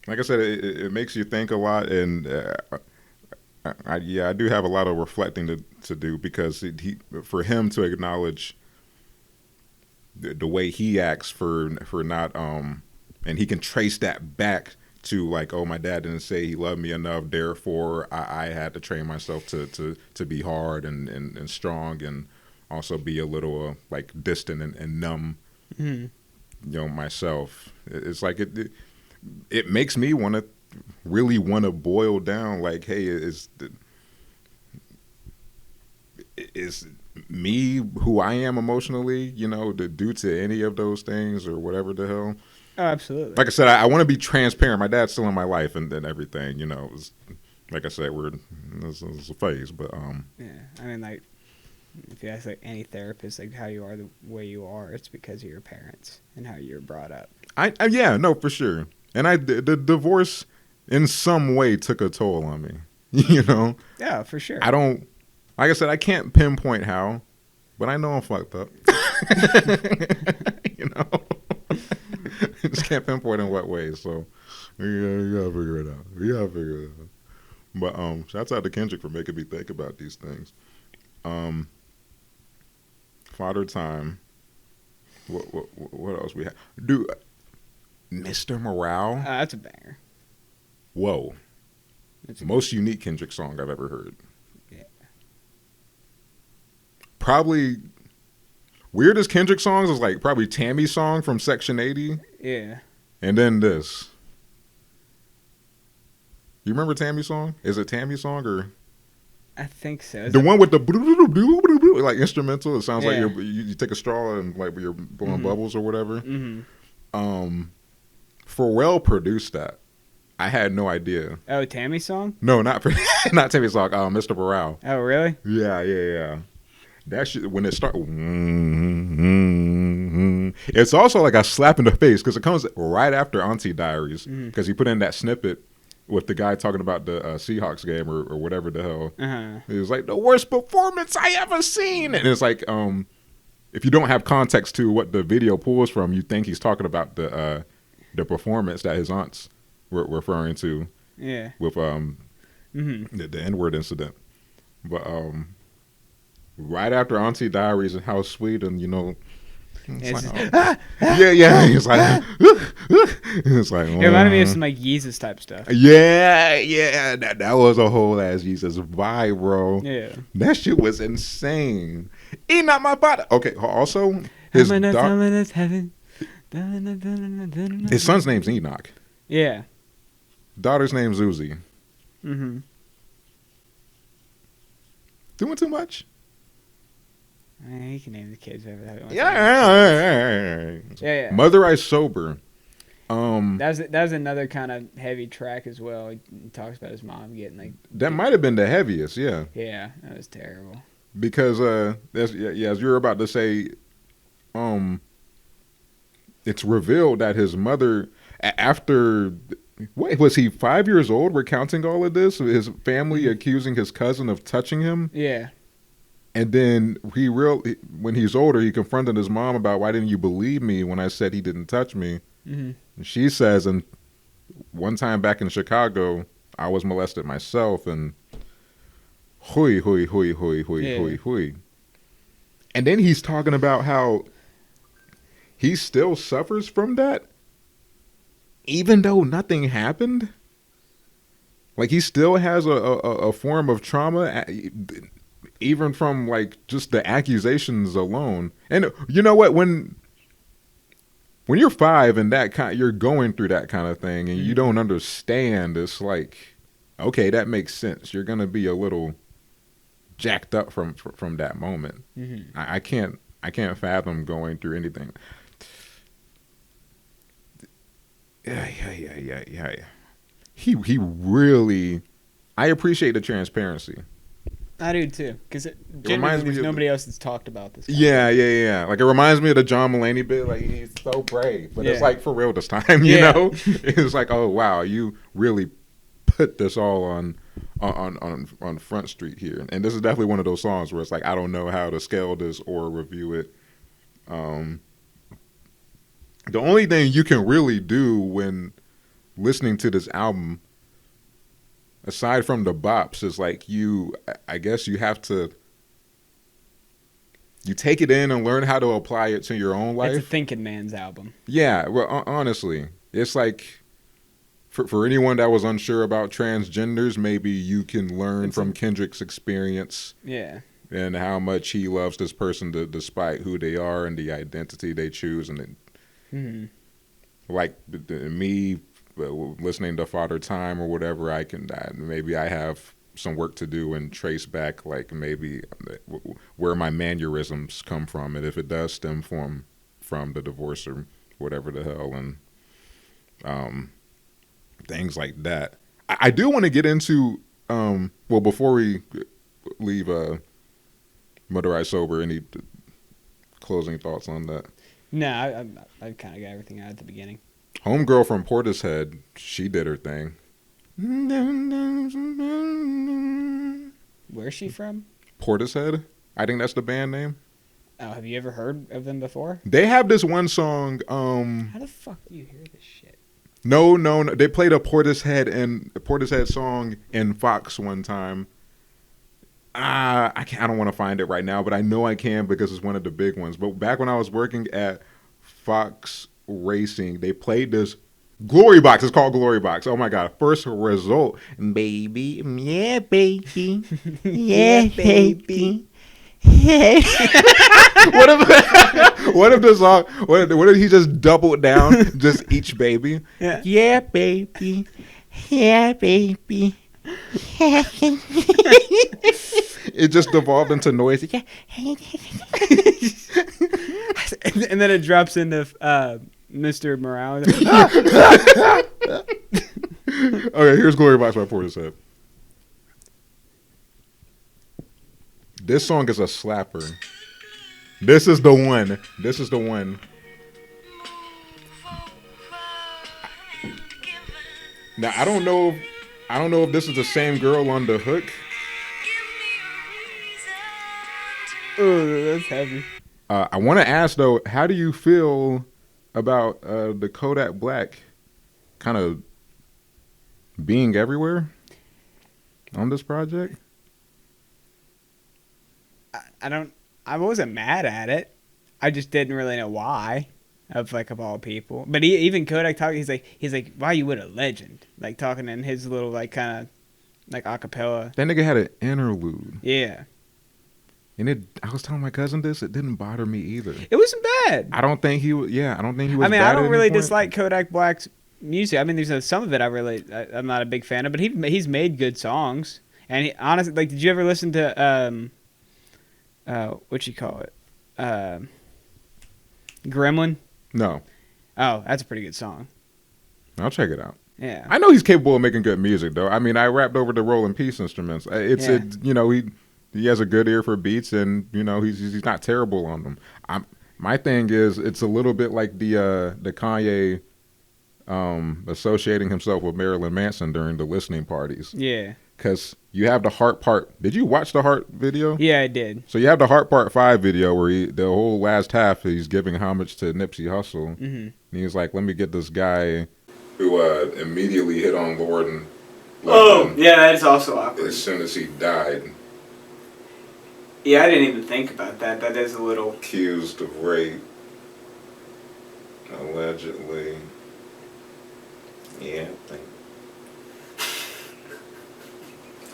like I said, it makes you think a lot, and I do have a lot of reflecting to do, because for him to acknowledge the way he acts for not and he can trace that back to, like, oh, my dad didn't say he loved me enough, therefore I had to train myself to be hard and strong, and also be a little like distant and numb, myself. It's like it makes me really want to boil down, like, hey, is me who I am emotionally, due to any of those things or whatever the hell? Oh, absolutely. Like I said, I want to be transparent. My dad's still in my life, and everything, it was, like I said, it's a phase, but yeah, I mean, like, if you ask, like, any therapist, like, how you are the way you are, it's because of your parents and how you were brought up. Yeah, no, for sure. And the divorce in some way took a toll on me, Yeah, for sure. Like I said, I can't pinpoint how, but I know I'm fucked up. I just can't pinpoint in what ways. So you gotta figure it out. But shouts out to Kendrick for making me think about these things. Father Time. What else we have? Mr. Morale. That's a banger. Whoa. Most unique Kendrick song I've ever heard. Yeah. Probably weirdest Kendrick songs is like probably Tammy's song from Section 80. Yeah. And then this. You remember Tammy's song? Is it Tammy's song or? I think so. The one with the like instrumental. It sounds like you take a straw and like you're blowing bubbles or whatever. Pharrell produced that. I had no idea. Oh, Tammy's song? No, not Tammy's song. Mr. Morale. Oh, really? Yeah. That shit, when it starts, it's also like a slap in the face, because it comes right after Auntie Diaries, because he put in that snippet with the guy talking about the Seahawks game or whatever the hell. It was like, the worst performance I ever seen. And it's like, if you don't have context to what the video pulls from, you think he's talking about the performance that his aunts were referring to. Yeah. With the N-word incident. But right after Auntie Diaries and How Sweet, and it's like, It's like, it's like, it reminded me of some like Yeezus type stuff. Yeah. That was a whole ass Jesus vibe, bro. Yeah. That shit was insane. Eat not my body. Okay. Also, his son's name's Enoch. Yeah. Daughter's name's Uzi. Doing too much? He can name the kids whatever the hell he wants. Yeah. Mother I Sober. That was another kind of heavy track as well. He talks about his mom getting like. That might have been the heaviest, yeah. Yeah, that was terrible. Because as you were about to say, it's revealed that his mother, after, wait, was he 5 years old? We're counting all of this. His family accusing his cousin of touching him. Yeah. And then when he's older, he confronted his mom about, why didn't you believe me when I said he didn't touch me? Mm-hmm. And she says, and one time back in Chicago, I was molested myself, and hui. And then he's talking about how he still suffers from that, even though nothing happened. Like, he still has a form of trauma, even from like just the accusations alone. And you know what? When you're 5 and you're going through that kind of thing, and you don't understand, it's like, okay, that makes sense. You're gonna be a little jacked up from that moment. Mm-hmm. I can't fathom going through anything. Yeah. He really, I appreciate the transparency. I do too, because generally there's nobody else that's talked about this. Yeah. Like, it reminds me of the John Mulaney bit. Like, he's so brave, but it's like for real this time. You know, it's like, oh wow, you really put this all on Front Street here. And this is definitely one of those songs where it's like, I don't know how to scale this or review it. The only thing you can really do when listening to this album, aside from the bops, is like, I guess you have to, you take it in and learn how to apply it to your own life. It's a thinking man's album. Yeah, well, honestly, it's like, for anyone that was unsure about transgenders, maybe you can learn from Kendrick's experience. Yeah. And how much he loves this person despite who they are and the identity they choose. And like me listening to Father Time or whatever, maybe I have some work to do and trace back, like, maybe where my mannerisms come from, and if it does stem from the divorce or whatever the hell, and things like that. I do want to get into well, before we leave Mother I Sober, any closing thoughts on that? No, I kind of got everything out at the beginning. Homegirl from Portishead, she did her thing. Where's she from? Portishead. I think that's the band name. Oh, have you ever heard of them before? They have this one song. How the fuck do you hear this shit? No. They played a Portishead song in Fox one time. I don't want to find it right now, but I know I can because it's one of the big ones. But back when I was working at Fox Racing, they played this Glory Box. It's called Glory Box. Oh my God. First result. Baby. Yeah, baby. Yeah, baby. What if the song, what if he just doubled down just each baby? Yeah, baby. Yeah, baby. It just devolved into noise. And then it drops into Mr. Morales. Okay, here's Glory Box by Portishead. This song is a slapper. This is the one. Now, I don't know if this is the same girl on the hook. Oh, that's heavy. I want to ask though, how do you feel about the Kodak Black kind of being everywhere on this project? I wasn't mad at it. I just didn't really know why, of all people. But even Kodak talking, he's like, why you with a legend? Like, talking in his little, like, kind of, like, acapella. That nigga had an interlude. Yeah. And I was telling my cousin this, it didn't bother me either. It wasn't bad. I don't think he was bad. I don't really dislike Kodak Black's music. I mean, there's some of it I'm not a big fan of, but he's made good songs. And honestly, like, did you ever listen to what you call it, Gremlin? No, Oh, that's a pretty good song. I'll check it out. Yeah. I know he's capable of making good music, though. I mean, I rapped over the Rolling Peace instruments. Yeah. He has a good ear for beats, and he's not terrible on them. My thing is, it's a little bit like the Kanye associating himself with Marilyn Manson during the listening parties. Yeah. Because you have the Heart Part. Did you watch the Heart video? Yeah, I did. So you have the Heart Part 5 video where the whole last half he's giving homage to Nipsey Hussle. Mm-hmm. And he was like, let me get this guy who immediately hit on Lord and yeah, that is also awkward. as soon as he died. Yeah, I didn't even think about that. That is a little... Accused of rape. Allegedly. Yeah, I think.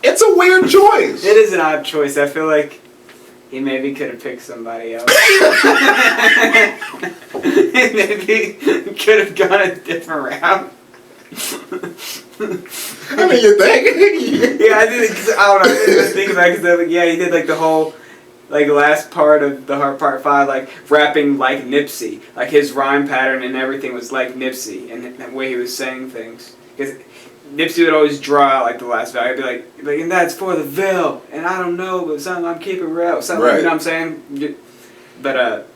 It's a weird choice. It is an odd choice. I feel like he maybe could have picked somebody else. He maybe could have gone a different route. I mean, you think? Yeah, I did. I don't know. I didn't even think about it because he did like the whole last part of the Heart Part 5, like rapping like Nipsey, like his rhyme pattern and everything was like Nipsey, and the way he was saying things. Because Nipsey would always draw out like the last vowel. He'd be like, and that's for the veil, and I don't know, but something I'm keeping real. Something, right. You know what I'm saying? But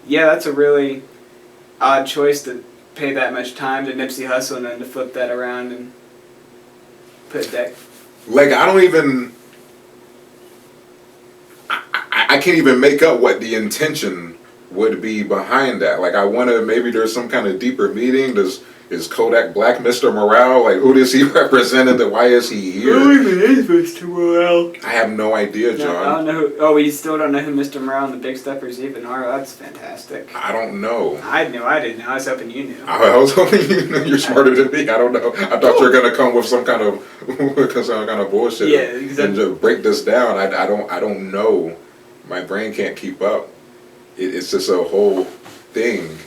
yeah, that's a really odd choice to pay that much time to Nipsey Hussle and then to flip that around and put that. Like, I don't even. I can't even make up what the intention would be behind that. Like, I want to, maybe there's some kind of deeper meaning. Is Kodak Black Mr. Morale? Like, who does he represent and why is he here? Who even is Mr. Morale? I have no idea, John. I don't know we still don't know who Mr. Morale and the Big Steppers even are. That's fantastic. I don't know. I didn't know. I was hoping you knew. I was hoping you knew. You're smarter than me. I don't know. I thought you were going to come with some kind of bullshit. Yeah, exactly. And just break this down. I don't know. My brain can't keep up. It's just a whole thing.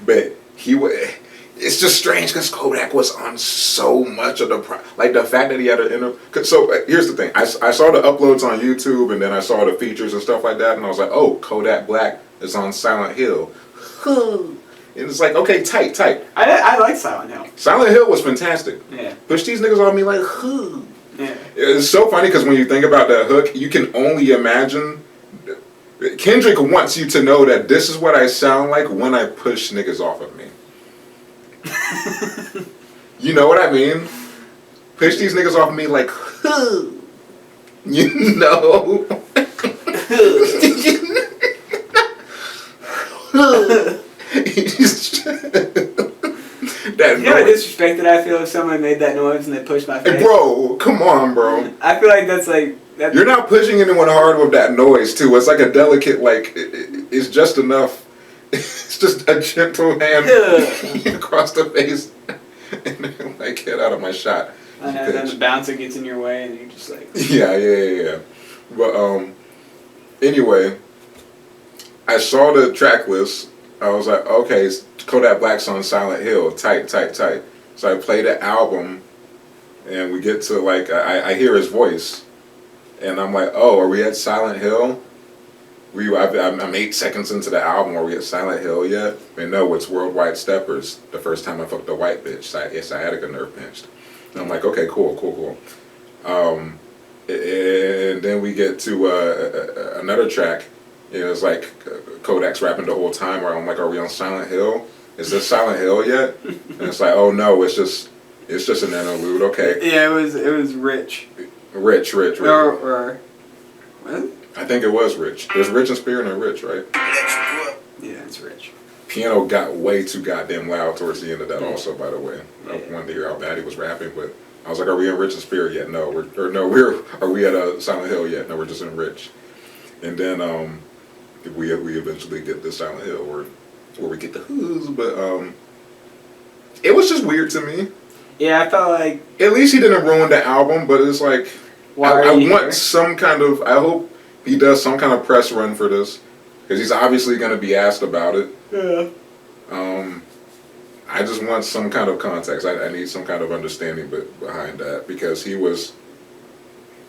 But it's just strange because Kodak was on so much of the the fact that he had an interview. So here's the thing: I saw the uploads on YouTube, and then I saw the features and stuff like that, and I was like, "Oh, Kodak Black is on Silent Hill." And it's like, okay, tight. I like Silent Hill. Silent Hill was fantastic. Yeah. Push these niggas on me like, huh. Yeah. It's so funny because when you think about that hook, you can only imagine. Kendrick wants you to know that this is what I sound like when I push niggas off of me. You know what I mean? Push these niggas off me like, you know. You know how disrespected I feel if someone made that noise and they pushed my face? Hey, bro, come on, bro. I feel like that's like... You're not pushing anyone hard with that noise, too. It's like a delicate, it's just enough. It's just a gentle hand across the face. And then, get out of my shot. And then the bouncer gets in your way and you're just like... Yeah. But, anyway, I saw the track list. I was like, okay, Kodak Black's on Silent Hill. Tight. So I played the album, and we get to, I hear his voice. And I'm like, oh, are we at Silent Hill? I'm 8 seconds into the album. Are we at Silent Hill yet? And no, it's Worldwide Steppers. The first time I fucked a white bitch. So I had a nerve pinched. And I'm like, okay, cool. And then we get to another track. It's like Kodak's rapping the whole time. Where I'm like, are we on Silent Hill? Is this Silent Hill yet? And it's like, oh no, it's just an interlude. Okay. Yeah, it was Rich. Rich. Or what? I think it was Rich. There's Rich and Spear and Rich, right? Yeah, it's Rich. Piano got way too goddamn loud towards the end of that also, by the way. I wanted to hear how bad he was rapping, but I was like, are we in Rich and Spear yet? No. Are we at Silent Hill yet? No, we're just in Rich. And then we eventually get to Silent Hill where we get the who's, but it was just weird to me. Yeah, I felt like... At least he didn't ruin the album, but it's like... I want some kind of... I hope he does some kind of press run for this. Because he's obviously going to be asked about it. Yeah. I just want some kind of context. I need some kind of understanding behind that. Because he was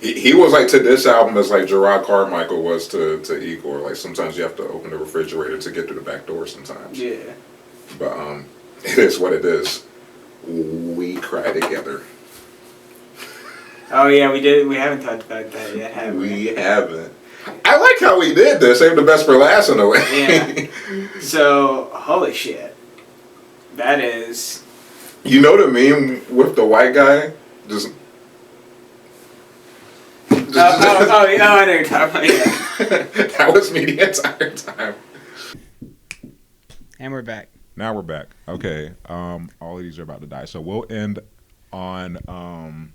He was like to this album as like Gerard Carmichael was to Igor. Like sometimes you have to open the refrigerator to get through the back door sometimes. Yeah. But it is what it is. We cry together. Oh yeah, we did. We haven't talked about that yet, have we? We haven't. I like how we did this. Save the best for last in a way. Yeah. So holy shit, that is. You know the meme with the white guy just. Yeah, I know you're talking about. Yeah. That was me the entire time. And we're back. Now we're back. Okay. All of these are about to die. So we'll end on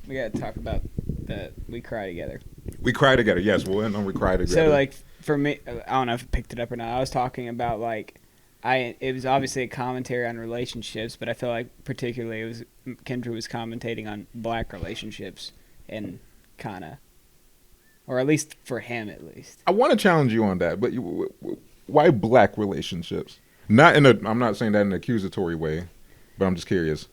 We gotta talk about that. We cry together. We cry together. Yes, we'll end on we cry together. So like for me, I don't know if I picked it up or not. I was talking about like it was obviously a commentary on relationships, but I feel like particularly Kendrick was commentating on black relationships and kind of, or at least for him at least. I want to challenge you on that, but why black relationships? I'm not saying that in an accusatory way, but I'm just curious.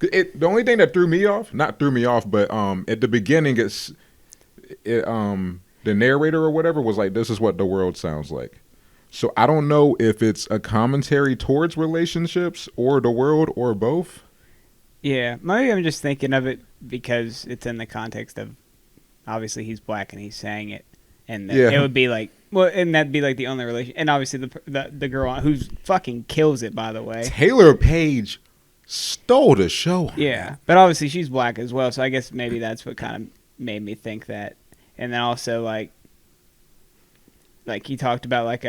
The only thing that threw me off, not threw me off, but at the beginning, the narrator or whatever was like, "This is what the world sounds like." So I don't know if it's a commentary towards relationships or the world or both. Yeah, maybe I'm just thinking of it because it's in the context of obviously he's black and he's saying it, and it would be like, well, and that'd be like the only relation, and obviously the girl who's fucking kills it, by the way. Taylor Page stole the show. Yeah, but obviously she's black as well, so I guess maybe that's what kind of made me think that. And then also like he talked about like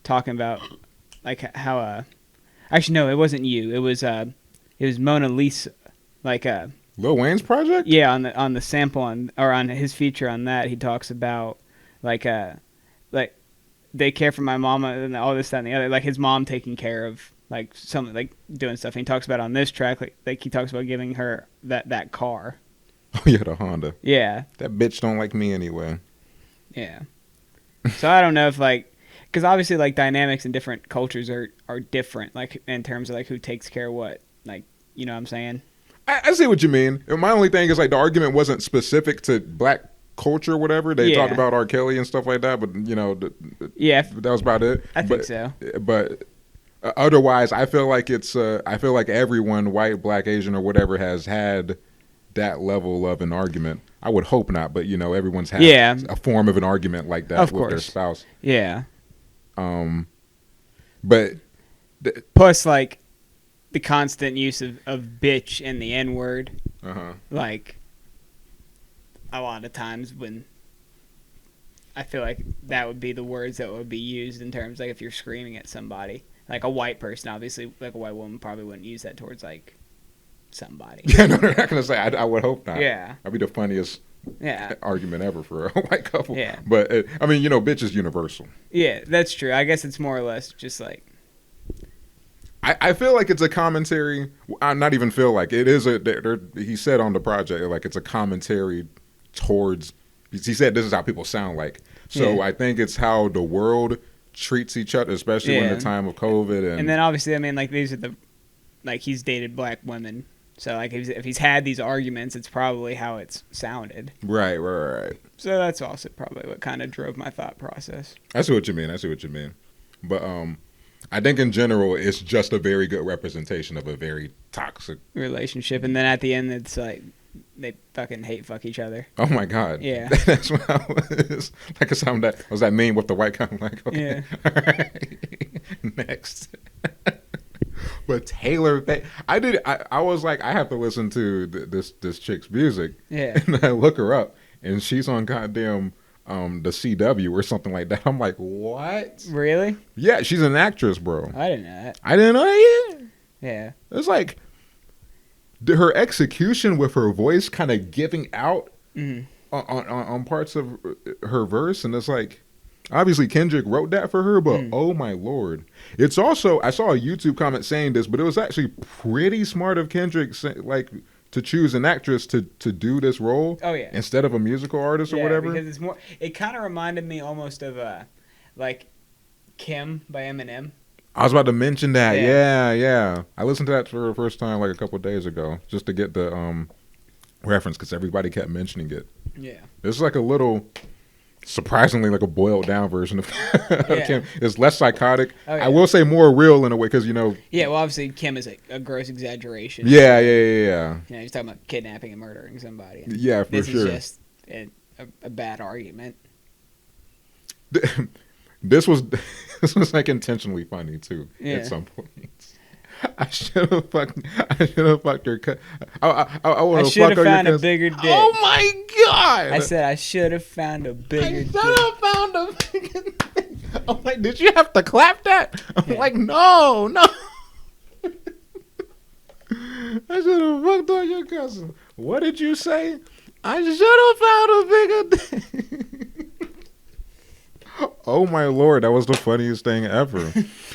talking about like how actually no, it wasn't you, it was Mona Lisa, like Lil Wayne's project. Yeah, on the sample or on his feature on that, he talks about like they care for my mama and all this, that, and the other. Like his mom taking care of like something, like doing stuff. And he talks about on this track, like he talks about giving her that car. Oh yeah, the Honda. Yeah. That bitch don't like me anyway. Yeah. So I don't know if like, because obviously like dynamics in different cultures are different, like in terms of like who takes care of what. Like, you know what I'm saying? I see what you mean. My only thing is like the argument wasn't specific to black culture or whatever. They talked about R. Kelly and stuff like that, but you know, that was about it. I think so. But otherwise, I feel like I feel like everyone, white, black, Asian, or whatever, has had that level of an argument. I would hope not, but you know, everyone's had a form of an argument like that with their spouse. Yeah. But plus, like the constant use of bitch and the N word. Like a lot of times when I feel like that would be the words that would be used in terms like if you're screaming at somebody, like a white person, obviously, like a white woman probably wouldn't use that towards like somebody. Yeah, no, they're not gonna say. I would hope not. Yeah, that'd be the funniest argument ever for a white couple. Yeah, but I mean, you know, bitch is universal. Yeah, that's true. I guess it's more or less just like. I feel like it's a commentary. I not even feel like it is he said on the project like it's a commentary towards. He said this is how people sound like. So I think it's how the world treats each other, especially in the time of COVID. And then obviously, I mean, like these are he's dated black women. So like if he's had these arguments, it's probably how it's sounded. Right. So that's also probably what kind of drove my thought process. I see what you mean. But I think in general, it's just a very good representation of a very toxic relationship. And then at the end, it's like they fucking fuck each other. Oh my God. Yeah. That's what I was. Like I sound that was that meme with the white guy. I'm like, okay. Yeah. All right. Next. But Taylor, I was like, I have to listen to this chick's music. Yeah. And I look her up, and she's on goddamn the CW or something like that. I'm like, what? Really? Yeah, she's an actress, bro. I didn't know that. I didn't know that yet. Yeah. It's like her execution with her voice kind of giving out on parts of her verse, and it's like, obviously Kendrick wrote that for her, but oh my Lord. It's also, I saw a YouTube comment saying this, but it was actually pretty smart of Kendrick like to choose an actress to do this role instead of a musical artist or whatever. Because it's more, it kind of reminded me almost of like Kim by Eminem. I was about to mention that. Yeah. Yeah. I listened to that for the first time like a couple of days ago, just to get the reference because everybody kept mentioning it. Yeah. It's like a little, surprisingly, like a boiled down version of Yeah. Kim. It's less psychotic. Oh, yeah. I will say more real in a way because Yeah, well, obviously, Kim is a gross exaggeration. Yeah. You know, he's talking about kidnapping and murdering somebody. And Yeah, for this sure. is just a bad argument. This was this was like intentionally funny too. Yeah. At some points, I should have fucked her. I want to should fuck have her. found a bigger dick. Oh my god! I said I should have found a bigger dick. found a bigger dick. I'm like, did you have to clap that? I'm Yeah. like, no. I should have fucked on your cousin. What did you say? I should have found a bigger dick. Oh my lord, that was the funniest thing ever.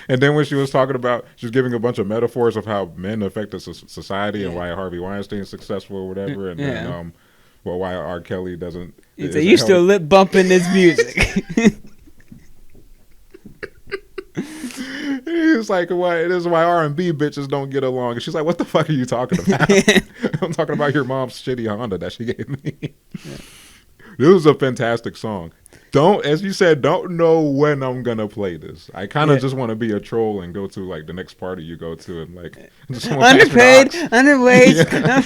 And then when she was talking about, she was giving a bunch of metaphors of how men affect the society and why Harvey Weinstein is successful or whatever, and then why R. Kelly doesn't. He said, "You still lip bumping this music." He's like, "Why? This is why R&B bitches don't get along." And she's like, "What the fuck are you talking about?" I'm talking about your mom's shitty Honda that she gave me. This was a fantastic song. As you said, don't know when I'm gonna play this. I kind of just want to be a troll and go to like the next party you go to and like underpaid, underweight. Yeah.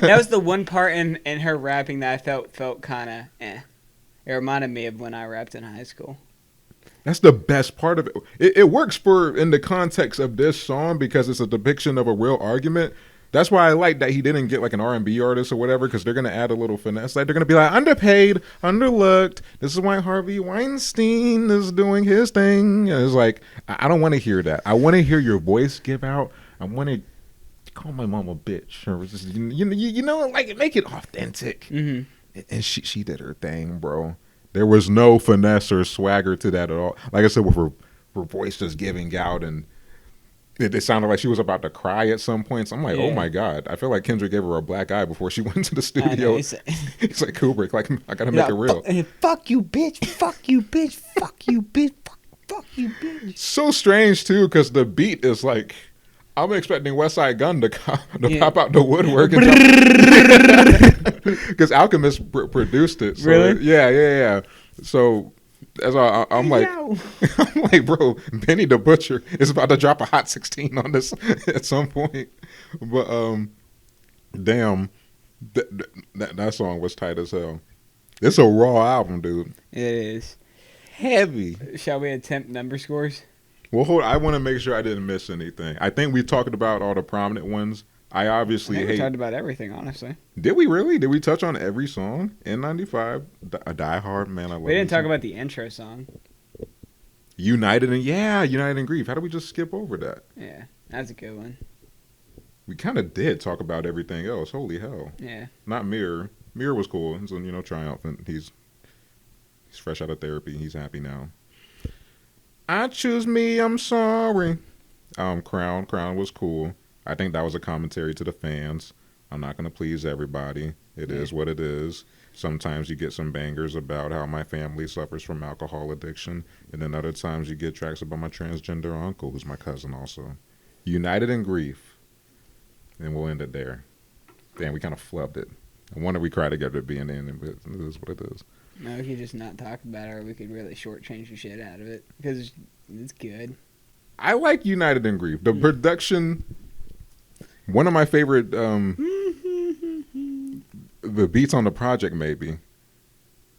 That was the one part in her rapping that I felt kind of eh. It reminded me of when I rapped in high school. That's the best part of it. It works in the context of this song because it's a depiction of a real argument. That's why I like that he didn't get like an R&B artist or whatever, because they're gonna add a little finesse. Like they're gonna be like underpaid, underlooked. This is why Harvey Weinstein is doing his thing. And it's like I don't want to hear that. I want to hear your voice give out. I want to call my mom a bitch, or just you know, like make it authentic. Mm-hmm. And she did her thing, bro. There was no finesse or swagger to that at all. Like I said, with her voice just giving out, and it sounded like she was about to cry at some points. I'm like, oh my god! I feel like Kendrick gave her a black eye before she went to the studio. He's like Kubrick, like I gotta make it real. Fuck you, bitch! Fuck you, bitch! Fuck you, bitch! Fuck you, bitch! So strange too, because the beat is like, I'm expecting West Side Gun to pop out the woodwork, because Alchemist produced it. So really? Yeah. So. That's all I'm like. I'm like, bro, Benny the Butcher is about to drop a Hot 16 on this at some point. But damn, that song was tight as hell. It's a raw album, dude. It is heavy. Shall we attempt number scores? Well, hold on. I want to make sure I didn't miss anything. I think we talked about all the prominent ones. I obviously we talked about everything, honestly. Did we really? Did we touch on every song in 95? A Die Hard, man, I love it. We didn't talk about the intro song. United in Grief. How did we just skip over that? Yeah, that's a good one. We kind of did talk about everything else. Holy hell. Yeah. Not Mirror. Mirror was cool. So, triumphant. He's fresh out of therapy. He's happy now. I Choose Me, I'm Sorry. Crown was cool. I think that was a commentary to the fans. I'm not going to please everybody. It is what it is. Sometimes you get some bangers about how my family suffers from alcohol addiction, and then other times you get tracks about my transgender uncle, who's my cousin also. United in Grief. And we'll end it there. Damn, we kind of flubbed it. I wonder we cry together at the end, but it is what it is. No, we could just not talk about it, or we could really shortchange the shit out of it, because it's good. I like United in Grief. The production... One of my favorite, the beats on the project, maybe,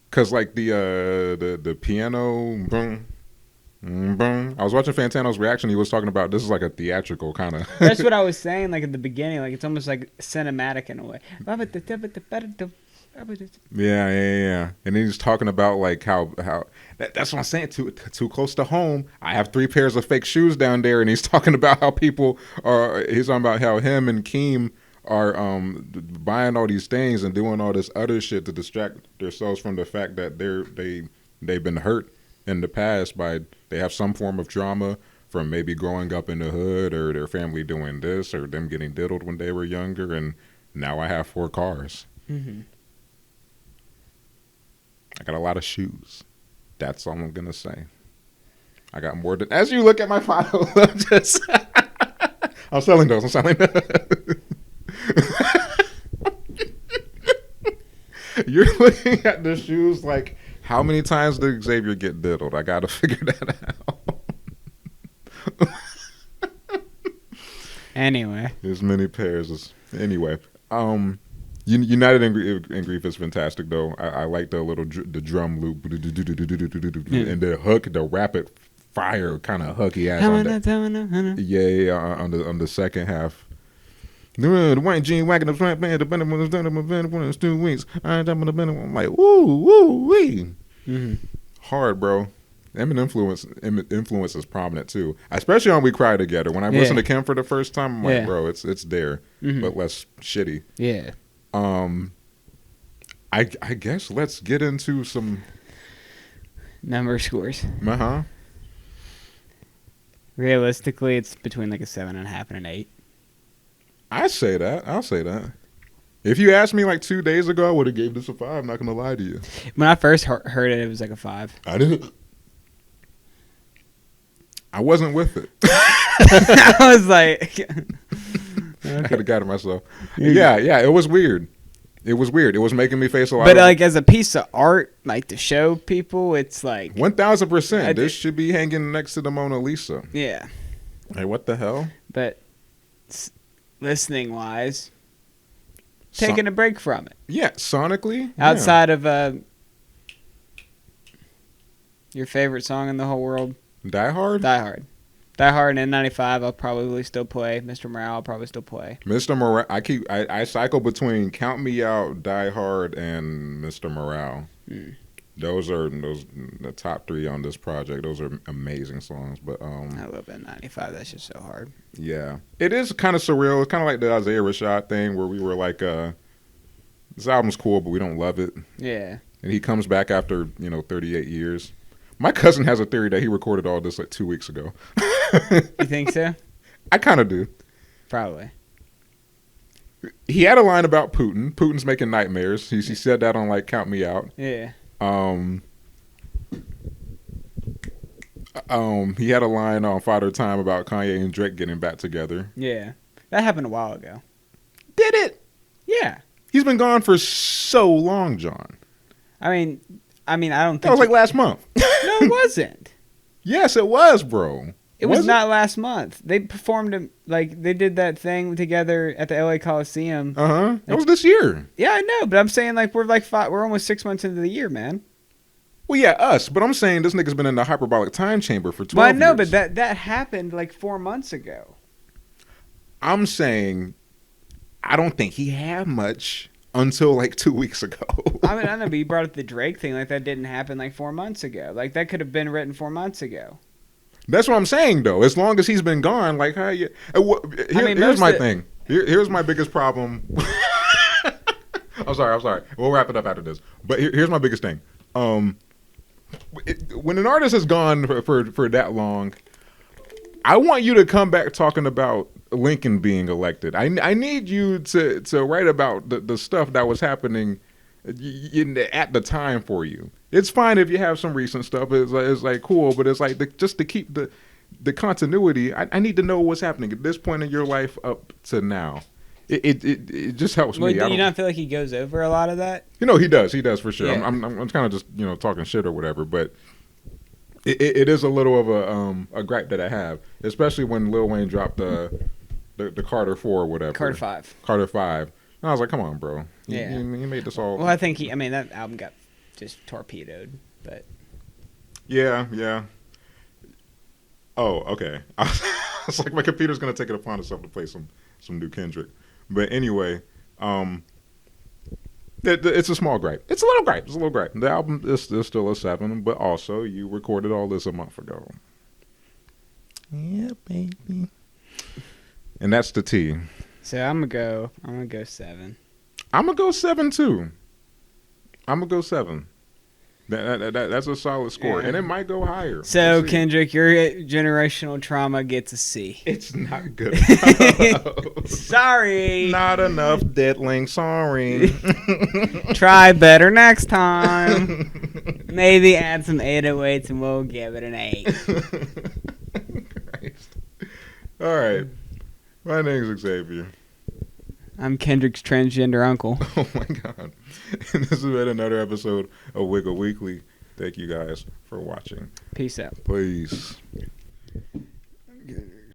cause like the piano, boom, boom. I was watching Fantano's reaction. He was talking about this is like a theatrical kind of. That's what I was saying. Like at the beginning, like it's almost like cinematic in a way. Yeah. And he's talking about like how that's what I'm saying. Too close to home. I have 3 pairs of fake shoes down there, and he's talking about how people are. He's talking about how him and Keem are buying all these things and doing all this other shit to distract themselves from the fact that they've been hurt in the past by they have some form of trauma from maybe growing up in the hood or their family doing this or them getting diddled when they were younger, and now I have 4 cars. Mm-hmm. I got a lot of shoes. That's all I'm going to say. I got more than. As you look at my file, I'm just. I'm selling those. I'm selling those. You're looking at the shoes like, how many times did Xavier get diddled? I gotta figure that out. Anyway. As many pairs as. Anyway. United in Grief is fantastic though. I like the little the drum loop and the hook, the rapid fire kind of hooky ass on that. On the second half. The white jean wagging the front band, the band was done in 2 weeks. I'm like, woo wee. Hard, bro. Eminem influence is prominent too, especially on "We Cry Together." When I listened to Kim for the first time, I'm like, bro, it's there, but less shitty. Yeah. I guess let's get into some number scores. Realistically, it's between like a 7.5 and an 8. I'll say that. If you asked me like 2 days ago, I would have gave this a 5. I'm not gonna lie to you. When I first heard it, it was like a 5. I wasn't with it. I was like, okay. I could have got it myself. Yeah, it was weird. It was making me face a lot. But like as a piece of art, like to show people, it's like 1000%. This should be hanging next to the Mona Lisa. Yeah. Hey, what the hell? But listening wise, taking a break from it. Yeah, sonically. Outside of your favorite song in the whole world. Die Hard and N95 I'll probably still play. Mr. Morale I'll probably still play. Mr. Morale I cycle between Count Me Out, Die Hard, and Mr. Morale. Those are the top 3 on this project. Those are amazing songs. But I love N95. That's just so hard. Yeah. It is kind of surreal. It's kind of like the Isaiah Rashad thing where we were like this album's cool but we don't love it. Yeah. And he comes back after 38 years. My cousin has a theory that he recorded all this like 2 weeks ago. You think so? I kind of do. Probably. He had a line about Putin. Putin's making nightmares. He said that on like Count Me Out. Yeah. He had a line on Father Time about Kanye and Drake getting back together. Yeah. That happened a while ago. Did it? Yeah. He's been gone for so long, John. I mean, I don't think that was like last month. No, it wasn't. Yes, it was, bro. It was not last month. They performed they did that thing together at the LA Coliseum. It was this year. Yeah, I know, but I'm saying like we're almost 6 months into the year, man. Well, yeah, us. But I'm saying this nigga's been in the hyperbolic time chamber for 12 well, I know, years. but that happened like 4 months ago. I'm saying I don't think he had much until like 2 weeks ago. I know, but you brought up the Drake thing. Like that didn't happen like 4 months ago. Like that could have been written 4 months ago. That's what I'm saying, though. As long as he's been gone, like how you? Here's my thing. Here's my biggest problem. I'm sorry. We'll wrap it up after this. But here's my biggest thing. When an artist is gone for that long, I want you to come back talking about Lincoln being elected. I need you to write about the stuff that was happening at the time for you. It's fine if you have some recent stuff. It's like cool, but it's like just to keep the continuity. I need to know what's happening at this point in your life up to now. It just helps me. Do you not feel like he goes over a lot of that? He does for sure. Yeah. I'm kind of just talking shit or whatever, but it is a little of a gripe that I have, especially when Lil Wayne dropped the Carter 4 or whatever. Carter 5. Carter 5. And I was like, come on, bro. Yeah. You made this all. Well, I think that album got just torpedoed, but. Yeah. Oh, okay. I was like, my computer's gonna take it upon itself to play some new Kendrick. But anyway, it's a small gripe. It's a little gripe. The album is still a 7, but also you recorded all this a month ago. Yeah, baby. And that's the T. So I'm gonna go 7. I'm gonna go 7 too. I'm gonna go 7. That's a solid score, and it might go higher. So Kendrick, your generational trauma gets a C. It's not good enough. Sorry. Not enough, Deadling. Sorry. Try better next time. Maybe add some 808s and we'll give it an 8. Christ. All right. My name's Xavier. I'm Kendrick's transgender uncle. Oh my God. And this has been another episode of Wigga Weekly. Thank you guys for watching. Peace out. Peace.